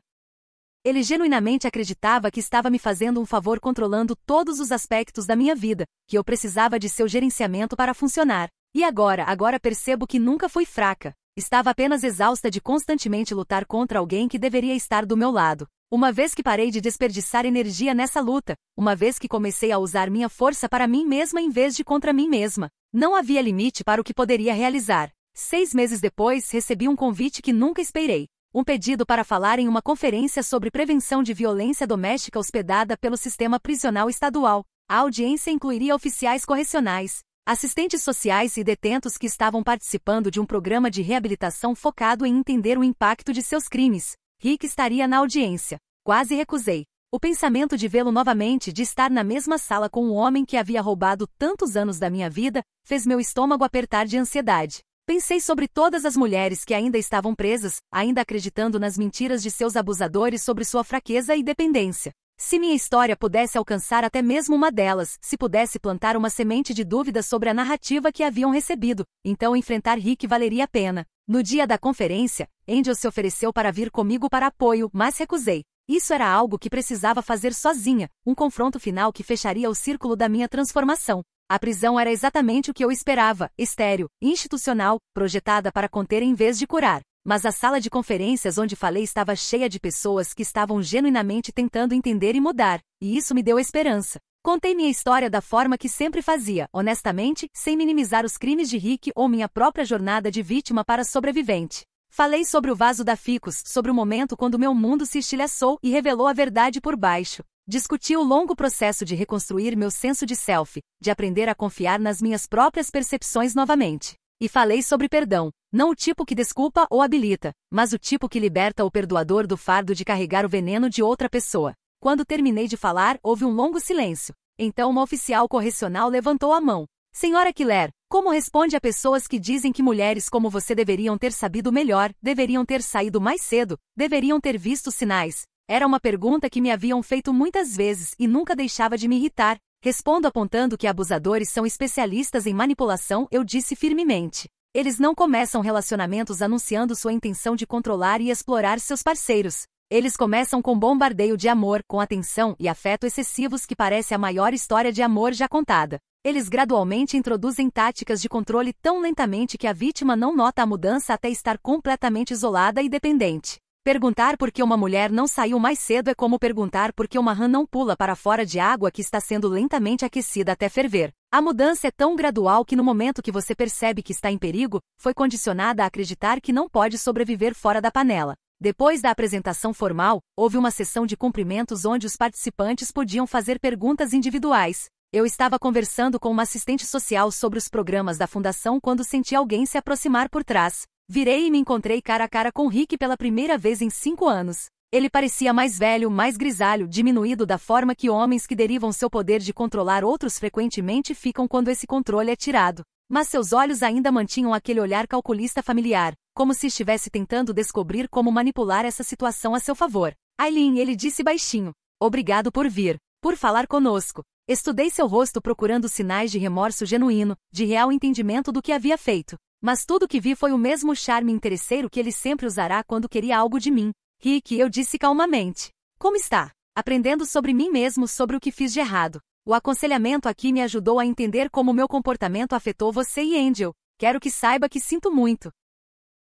Ele genuinamente acreditava que estava me fazendo um favor controlando todos os aspectos da minha vida, que eu precisava de seu gerenciamento para funcionar. E agora percebo que nunca fui fraca. Estava apenas exausta de constantemente lutar contra alguém que deveria estar do meu lado. Uma vez que parei de desperdiçar energia nessa luta, uma vez que comecei a usar minha força para mim mesma em vez de contra mim mesma, não havia limite para o que poderia realizar. 6 meses depois, recebi um convite que nunca esperei. Um pedido para falar em uma conferência sobre prevenção de violência doméstica hospedada pelo sistema prisional estadual. A audiência incluiria oficiais correcionais, assistentes sociais e detentos que estavam participando de um programa de reabilitação focado em entender o impacto de seus crimes. Rick estaria na audiência. Quase recusei. O pensamento de vê-lo novamente, de estar na mesma sala com um homem que havia roubado tantos anos da minha vida, fez meu estômago apertar de ansiedade. Pensei sobre todas as mulheres que ainda estavam presas, ainda acreditando nas mentiras de seus abusadores sobre sua fraqueza e dependência. Se minha história pudesse alcançar até mesmo uma delas, se pudesse plantar uma semente de dúvida sobre a narrativa que haviam recebido, então enfrentar Rick valeria a pena. No dia da conferência, Angel se ofereceu para vir comigo para apoio, mas recusei. Isso era algo que precisava fazer sozinha, um confronto final que fecharia o círculo da minha transformação. A prisão era exatamente o que eu esperava, estéril, institucional, projetada para conter em vez de curar. Mas a sala de conferências onde falei estava cheia de pessoas que estavam genuinamente tentando entender e mudar, e isso me deu esperança. Contei minha história da forma que sempre fazia, honestamente, sem minimizar os crimes de Rick ou minha própria jornada de vítima para sobrevivente. Falei sobre o vaso da ficus, sobre o momento quando meu mundo se estilhaçou e revelou a verdade por baixo. Discuti o longo processo de reconstruir meu senso de self, de aprender a confiar nas minhas próprias percepções novamente. E falei sobre perdão, não o tipo que desculpa ou habilita, mas o tipo que liberta o perdoador do fardo de carregar o veneno de outra pessoa. Quando terminei de falar, houve um longo silêncio. Então uma oficial correcional levantou a mão. Senhora Killer, como responde a pessoas que dizem que mulheres como você deveriam ter sabido melhor, deveriam ter saído mais cedo, deveriam ter visto sinais? Era uma pergunta que me haviam feito muitas vezes e nunca deixava de me irritar. Respondo apontando que abusadores são especialistas em manipulação, eu disse firmemente. Eles não começam relacionamentos anunciando sua intenção de controlar e explorar seus parceiros. Eles começam com bombardeio de amor, com atenção e afeto excessivos que parece a maior história de amor já contada. Eles gradualmente introduzem táticas de controle tão lentamente que a vítima não nota a mudança até estar completamente isolada e dependente. Perguntar por que uma mulher não saiu mais cedo é como perguntar por que uma rã não pula para fora de água que está sendo lentamente aquecida até ferver. A mudança é tão gradual que no momento que você percebe que está em perigo, foi condicionada a acreditar que não pode sobreviver fora da panela. Depois da apresentação formal, houve uma sessão de cumprimentos onde os participantes podiam fazer perguntas individuais. Eu estava conversando com uma assistente social sobre os programas da fundação quando senti alguém se aproximar por trás. Virei e me encontrei cara a cara com Rick pela primeira vez em 5 anos. Ele parecia mais velho, mais grisalho, diminuído da forma que homens que derivam seu poder de controlar outros frequentemente ficam quando esse controle é tirado. Mas seus olhos ainda mantinham aquele olhar calculista familiar, como se estivesse tentando descobrir como manipular essa situação a seu favor. Aileen, ele disse baixinho. Obrigado por vir. Por falar conosco. Estudei seu rosto procurando sinais de remorso genuíno, de real entendimento do que havia feito. Mas tudo que vi foi o mesmo charme interesseiro que ele sempre usará quando queria algo de mim. Rick, eu disse calmamente. Como está? Aprendendo sobre mim mesmo, sobre o que fiz de errado. O aconselhamento aqui me ajudou a entender como meu comportamento afetou você e Angel. Quero que saiba que sinto muito.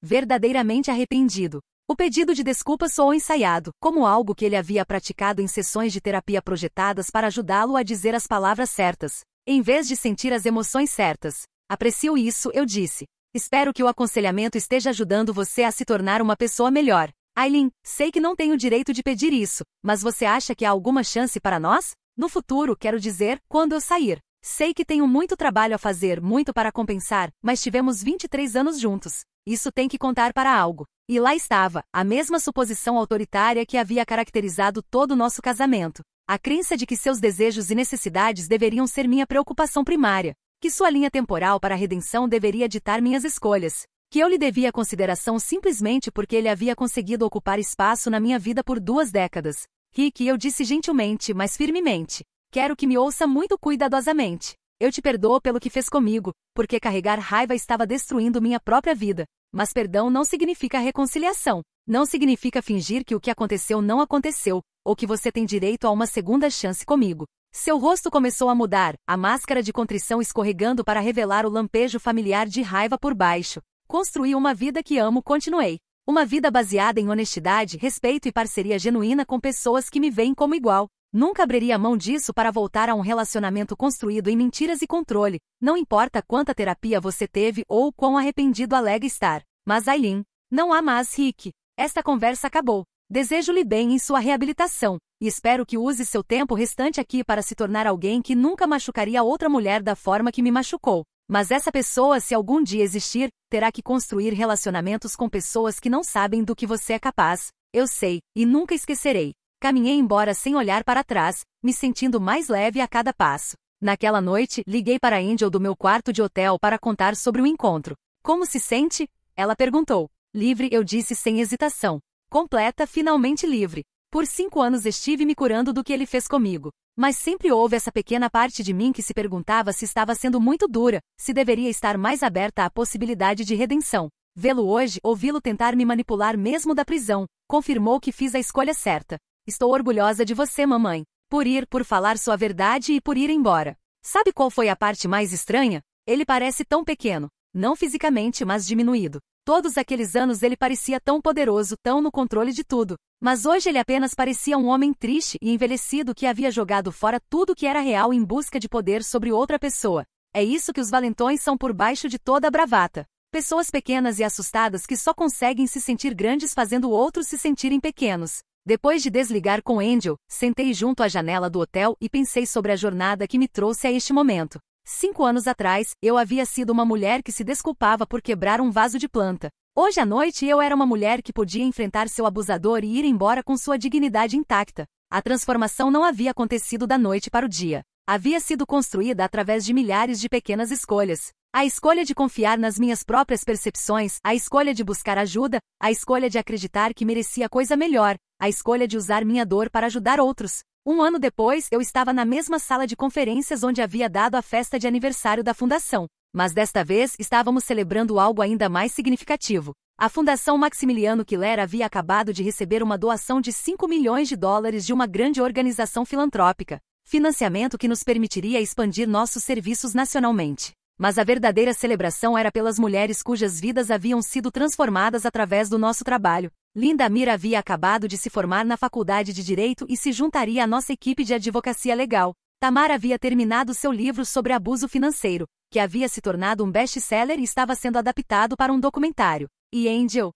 Verdadeiramente arrependido. O pedido de desculpa soou ensaiado, como algo que ele havia praticado em sessões de terapia projetadas para ajudá-lo a dizer as palavras certas, em vez de sentir as emoções certas. Aprecio isso, eu disse. Espero que o aconselhamento esteja ajudando você a se tornar uma pessoa melhor. Aileen, sei que não tenho o direito de pedir isso, mas você acha que há alguma chance para nós? No futuro, quero dizer, quando eu sair. Sei que tenho muito trabalho a fazer, muito para compensar, mas tivemos 23 anos juntos. Isso tem que contar para algo. E lá estava, a mesma suposição autoritária que havia caracterizado todo o nosso casamento. A crença de que seus desejos e necessidades deveriam ser minha preocupação primária. Que sua linha temporal para a redenção deveria ditar minhas escolhas. Que eu lhe devia consideração simplesmente porque ele havia conseguido ocupar espaço na minha vida por 2 décadas. Rick, eu disse gentilmente, mas firmemente. Quero que me ouça muito cuidadosamente. Eu te perdoo pelo que fez comigo, porque carregar raiva estava destruindo minha própria vida. Mas perdão não significa reconciliação. Não significa fingir que o que aconteceu não aconteceu, ou que você tem direito a uma segunda chance comigo. Seu rosto começou a mudar, a máscara de contrição escorregando para revelar o lampejo familiar de raiva por baixo. Construí uma vida que amo, continuei. Uma vida baseada em honestidade, respeito e parceria genuína com pessoas que me veem como igual. Nunca abriria mão disso para voltar a um relacionamento construído em mentiras e controle, não importa quanta terapia você teve ou quão arrependido alega estar. Mas Aileen, não há mais, Rick. Esta conversa acabou. Desejo-lhe bem em sua reabilitação, e espero que use seu tempo restante aqui para se tornar alguém que nunca machucaria outra mulher da forma que me machucou. Mas essa pessoa, se algum dia existir, terá que construir relacionamentos com pessoas que não sabem do que você é capaz. Eu sei, e nunca esquecerei. Caminhei embora sem olhar para trás, me sentindo mais leve a cada passo. Naquela noite, liguei para a Angel do meu quarto de hotel para contar sobre o encontro. Como se sente? Ela perguntou. Livre, eu disse sem hesitação. Completa, finalmente livre. Por 5 anos estive me curando do que ele fez comigo. Mas sempre houve essa pequena parte de mim que se perguntava se estava sendo muito dura, se deveria estar mais aberta à possibilidade de redenção. Vê-lo hoje, ouvi-lo tentar me manipular mesmo da prisão, confirmou que fiz a escolha certa. Estou orgulhosa de você, mamãe. Por falar sua verdade e por ir embora. Sabe qual foi a parte mais estranha? Ele parece tão pequeno. Não fisicamente, mas diminuído. Todos aqueles anos ele parecia tão poderoso, tão no controle de tudo. Mas hoje ele apenas parecia um homem triste e envelhecido que havia jogado fora tudo que era real em busca de poder sobre outra pessoa. É isso que os valentões são por baixo de toda a bravata. Pessoas pequenas e assustadas que só conseguem se sentir grandes fazendo outros se sentirem pequenos. Depois de desligar com Angel, sentei junto à janela do hotel e pensei sobre a jornada que me trouxe a este momento. 5 anos atrás, eu havia sido uma mulher que se desculpava por quebrar um vaso de planta. Hoje à noite eu era uma mulher que podia enfrentar seu abusador e ir embora com sua dignidade intacta. A transformação não havia acontecido da noite para o dia. Havia sido construída através de milhares de pequenas escolhas. A escolha de confiar nas minhas próprias percepções, a escolha de buscar ajuda, a escolha de acreditar que merecia coisa melhor, a escolha de usar minha dor para ajudar outros. 1 ano depois, eu estava na mesma sala de conferências onde havia dado a festa de aniversário da fundação. Mas desta vez, estávamos celebrando algo ainda mais significativo. A Fundação Maximiliano Killer havia acabado de receber uma doação de $5 milhões de uma grande organização filantrópica. Financiamento que nos permitiria expandir nossos serviços nacionalmente. Mas a verdadeira celebração era pelas mulheres cujas vidas haviam sido transformadas através do nosso trabalho. Linda Mir havia acabado de se formar na Faculdade de Direito e se juntaria à nossa equipe de advocacia legal. Tamar havia terminado seu livro sobre abuso financeiro, que havia se tornado um best-seller e estava sendo adaptado para um documentário. E Angel,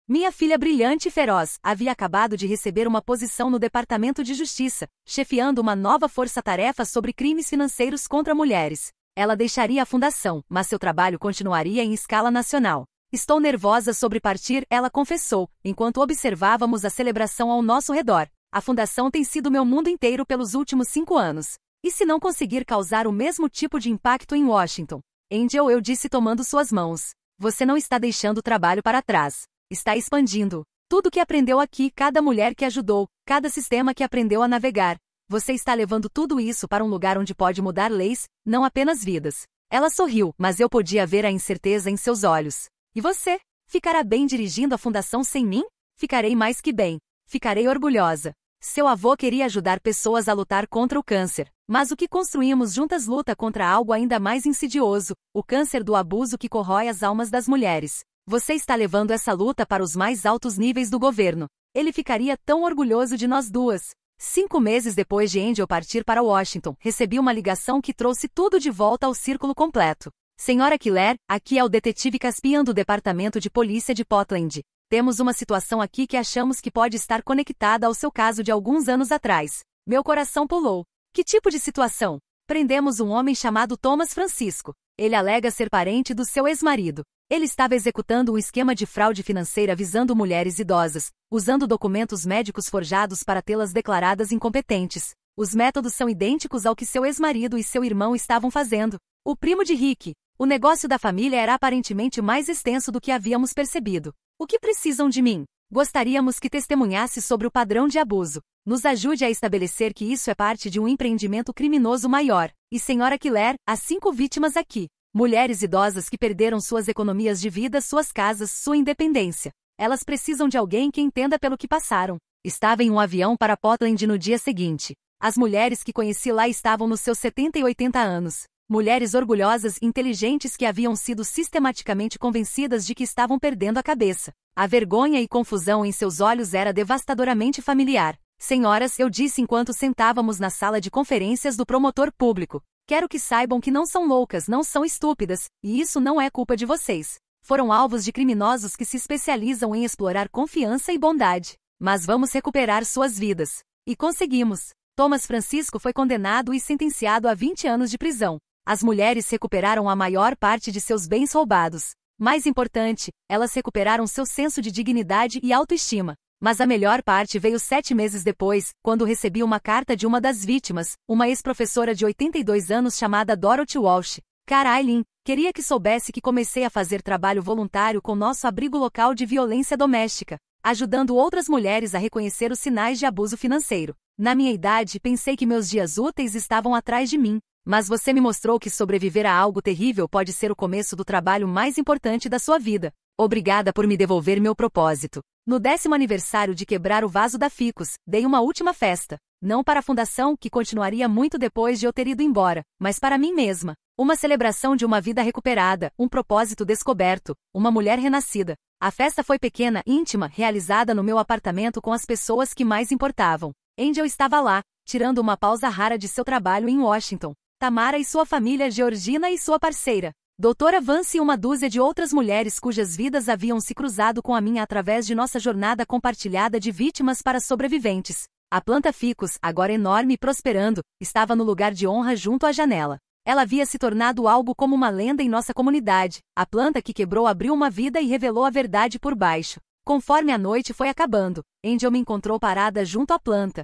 minha filha brilhante e feroz, havia acabado de receber uma posição no Departamento de Justiça, chefiando uma nova força-tarefa sobre crimes financeiros contra mulheres. Ela deixaria a fundação, mas seu trabalho continuaria em escala nacional. Estou nervosa sobre partir, ela confessou, enquanto observávamos a celebração ao nosso redor. A fundação tem sido meu mundo inteiro pelos últimos 5 anos. E se não conseguir causar o mesmo tipo de impacto em Washington? Angel, eu disse tomando suas mãos. Você não está deixando o trabalho para trás. Está expandindo. Tudo que aprendeu aqui, cada mulher que ajudou, cada sistema que aprendeu a navegar. Você está levando tudo isso para um lugar onde pode mudar leis, não apenas vidas. Ela sorriu, mas eu podia ver a incerteza em seus olhos. E você? Ficará bem dirigindo a fundação sem mim? Ficarei mais que bem. Ficarei orgulhosa. Seu avô queria ajudar pessoas a lutar contra o câncer. Mas o que construímos juntas luta contra algo ainda mais insidioso, o câncer do abuso que corrói as almas das mulheres. Você está levando essa luta para os mais altos níveis do governo. Ele ficaria tão orgulhoso de nós duas. 5 meses depois de Angel partir para Washington, recebi uma ligação que trouxe tudo de volta ao círculo completo. Senhora Killer, aqui é o detetive Caspian do Departamento de Polícia de Portland. Temos uma situação aqui que achamos que pode estar conectada ao seu caso de alguns anos atrás. Meu coração pulou. Que tipo de situação? Prendemos um homem chamado Thomas Francisco. Ele alega ser parente do seu ex-marido. Ele estava executando um esquema de fraude financeira visando mulheres idosas, usando documentos médicos forjados para tê-las declaradas incompetentes. Os métodos são idênticos ao que seu ex-marido e seu irmão estavam fazendo. O primo de Rick. O negócio da família era aparentemente mais extenso do que havíamos percebido. O que precisam de mim? Gostaríamos que testemunhasse sobre o padrão de abuso. Nos ajude a estabelecer que isso é parte de um empreendimento criminoso maior. E Sra. Keller, há 5 vítimas aqui. Mulheres idosas que perderam suas economias de vida, suas casas, sua independência. Elas precisam de alguém que entenda pelo que passaram. Estava em um avião para Portland no dia seguinte. As mulheres que conheci lá estavam nos seus 70 e 80 anos. Mulheres orgulhosas e inteligentes que haviam sido sistematicamente convencidas de que estavam perdendo a cabeça. A vergonha e confusão em seus olhos era devastadoramente familiar. Senhoras, eu disse enquanto sentávamos na sala de conferências do promotor público. Quero que saibam que não são loucas, não são estúpidas, e isso não é culpa de vocês. Foram alvos de criminosos que se especializam em explorar confiança e bondade. Mas vamos recuperar suas vidas. E conseguimos. Thomas Francisco foi condenado e sentenciado a 20 anos de prisão. As mulheres recuperaram a maior parte de seus bens roubados. Mais importante, elas recuperaram seu senso de dignidade e autoestima. Mas a melhor parte veio 7 meses depois, quando recebi uma carta de uma das vítimas, uma ex-professora de 82 anos chamada Dorothy Walsh. Cara Eileen, queria que soubesse que comecei a fazer trabalho voluntário com nosso abrigo local de violência doméstica, ajudando outras mulheres a reconhecer os sinais de abuso financeiro. Na minha idade, pensei que meus dias úteis estavam atrás de mim. Mas você me mostrou que sobreviver a algo terrível pode ser o começo do trabalho mais importante da sua vida. Obrigada por me devolver meu propósito. No 10º aniversário de quebrar o vaso da Ficus, dei uma última festa. Não para a fundação, que continuaria muito depois de eu ter ido embora, mas para mim mesma. Uma celebração de uma vida recuperada, um propósito descoberto, uma mulher renascida. A festa foi pequena, íntima, realizada no meu apartamento com as pessoas que mais importavam. Angel estava lá, tirando uma pausa rara de seu trabalho em Washington. Tamara e sua família, Georgina e sua parceira, Doutora Vance e uma dúzia de outras mulheres cujas vidas haviam se cruzado com a minha através de nossa jornada compartilhada de vítimas para sobreviventes. A planta Ficus, agora enorme e prosperando, estava no lugar de honra junto à janela. Ela havia se tornado algo como uma lenda em nossa comunidade. A planta que quebrou abriu uma vida e revelou a verdade por baixo. Conforme a noite foi acabando, Angel me encontrou parada junto à planta,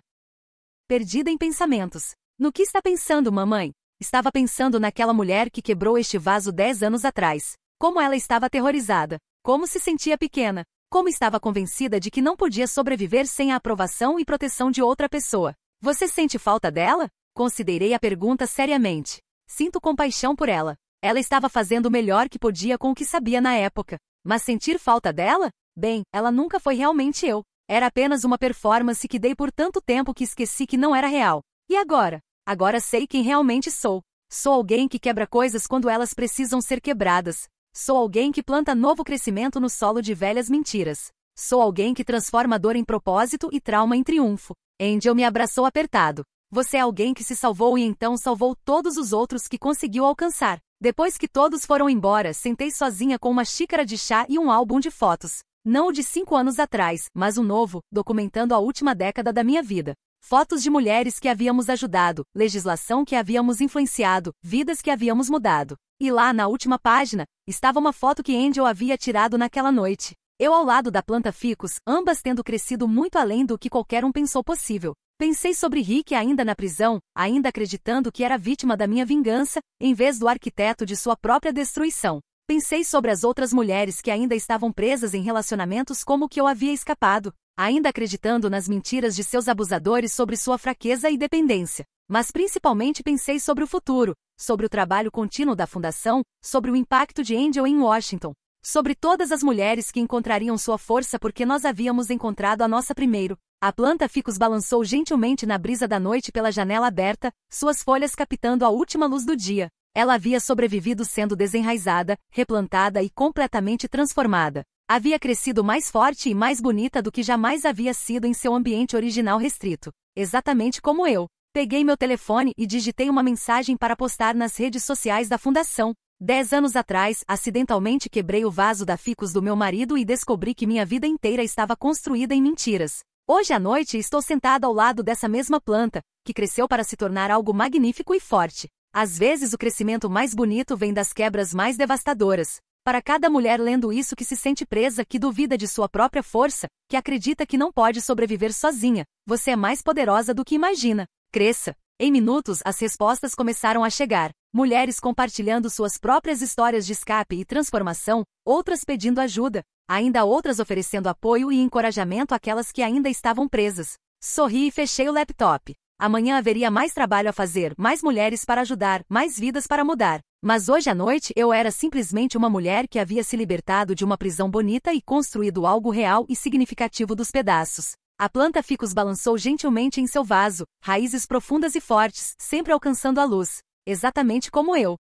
perdida em pensamentos. No que está pensando, mamãe? Estava pensando naquela mulher que quebrou este vaso 10 anos atrás. Como ela estava aterrorizada. Como se sentia pequena. Como estava convencida de que não podia sobreviver sem a aprovação e proteção de outra pessoa. Você sente falta dela? Considerei a pergunta seriamente. Sinto compaixão por ela. Ela estava fazendo o melhor que podia com o que sabia na época. Mas sentir falta dela? Bem, ela nunca foi realmente eu. Era apenas uma performance que dei por tanto tempo que esqueci que não era real. E agora? Agora sei quem realmente sou. Sou alguém que quebra coisas quando elas precisam ser quebradas. Sou alguém que planta novo crescimento no solo de velhas mentiras. Sou alguém que transforma dor em propósito e trauma em triunfo. Angel me abraçou apertado. Você é alguém que se salvou e então salvou todos os outros que conseguiu alcançar. Depois que todos foram embora, sentei sozinha com uma xícara de chá e um álbum de fotos. Não o de 5 anos atrás, mas o novo, documentando a última década da minha vida. Fotos de mulheres que havíamos ajudado, legislação que havíamos influenciado, vidas que havíamos mudado. E lá na última página, estava uma foto que Angel havia tirado naquela noite. Eu ao lado da planta Ficus, ambas tendo crescido muito além do que qualquer um pensou possível. Pensei sobre Rick ainda na prisão, ainda acreditando que era vítima da minha vingança, em vez do arquiteto de sua própria destruição. Pensei sobre as outras mulheres que ainda estavam presas em relacionamentos como o que eu havia escapado, ainda acreditando nas mentiras de seus abusadores sobre sua fraqueza e dependência. Mas principalmente pensei sobre o futuro, sobre o trabalho contínuo da Fundação, sobre o impacto de Angel em Washington, sobre todas as mulheres que encontrariam sua força porque nós havíamos encontrado a nossa primeiro. A planta Ficus balançou gentilmente na brisa da noite pela janela aberta, suas folhas captando a última luz do dia. Ela havia sobrevivido sendo desenraizada, replantada e completamente transformada. Havia crescido mais forte e mais bonita do que jamais havia sido em seu ambiente original restrito. Exatamente como eu. Peguei meu telefone e digitei uma mensagem para postar nas redes sociais da Fundação. 10 anos atrás, acidentalmente quebrei o vaso da ficus do meu marido e descobri que minha vida inteira estava construída em mentiras. Hoje à noite estou sentada ao lado dessa mesma planta, que cresceu para se tornar algo magnífico e forte. Às vezes o crescimento mais bonito vem das quebras mais devastadoras. Para cada mulher lendo isso que se sente presa, que duvida de sua própria força, que acredita que não pode sobreviver sozinha, você é mais poderosa do que imagina. Cresça. Em minutos, as respostas começaram a chegar. Mulheres compartilhando suas próprias histórias de escape e transformação, outras pedindo ajuda, ainda outras oferecendo apoio e encorajamento àquelas que ainda estavam presas. Sorri e fechei o laptop. Amanhã haveria mais trabalho a fazer, mais mulheres para ajudar, mais vidas para mudar. Mas hoje à noite eu era simplesmente uma mulher que havia se libertado de uma prisão bonita e construído algo real e significativo dos pedaços. A planta ficus balançou gentilmente em seu vaso, raízes profundas e fortes, sempre alcançando a luz. Exatamente como eu.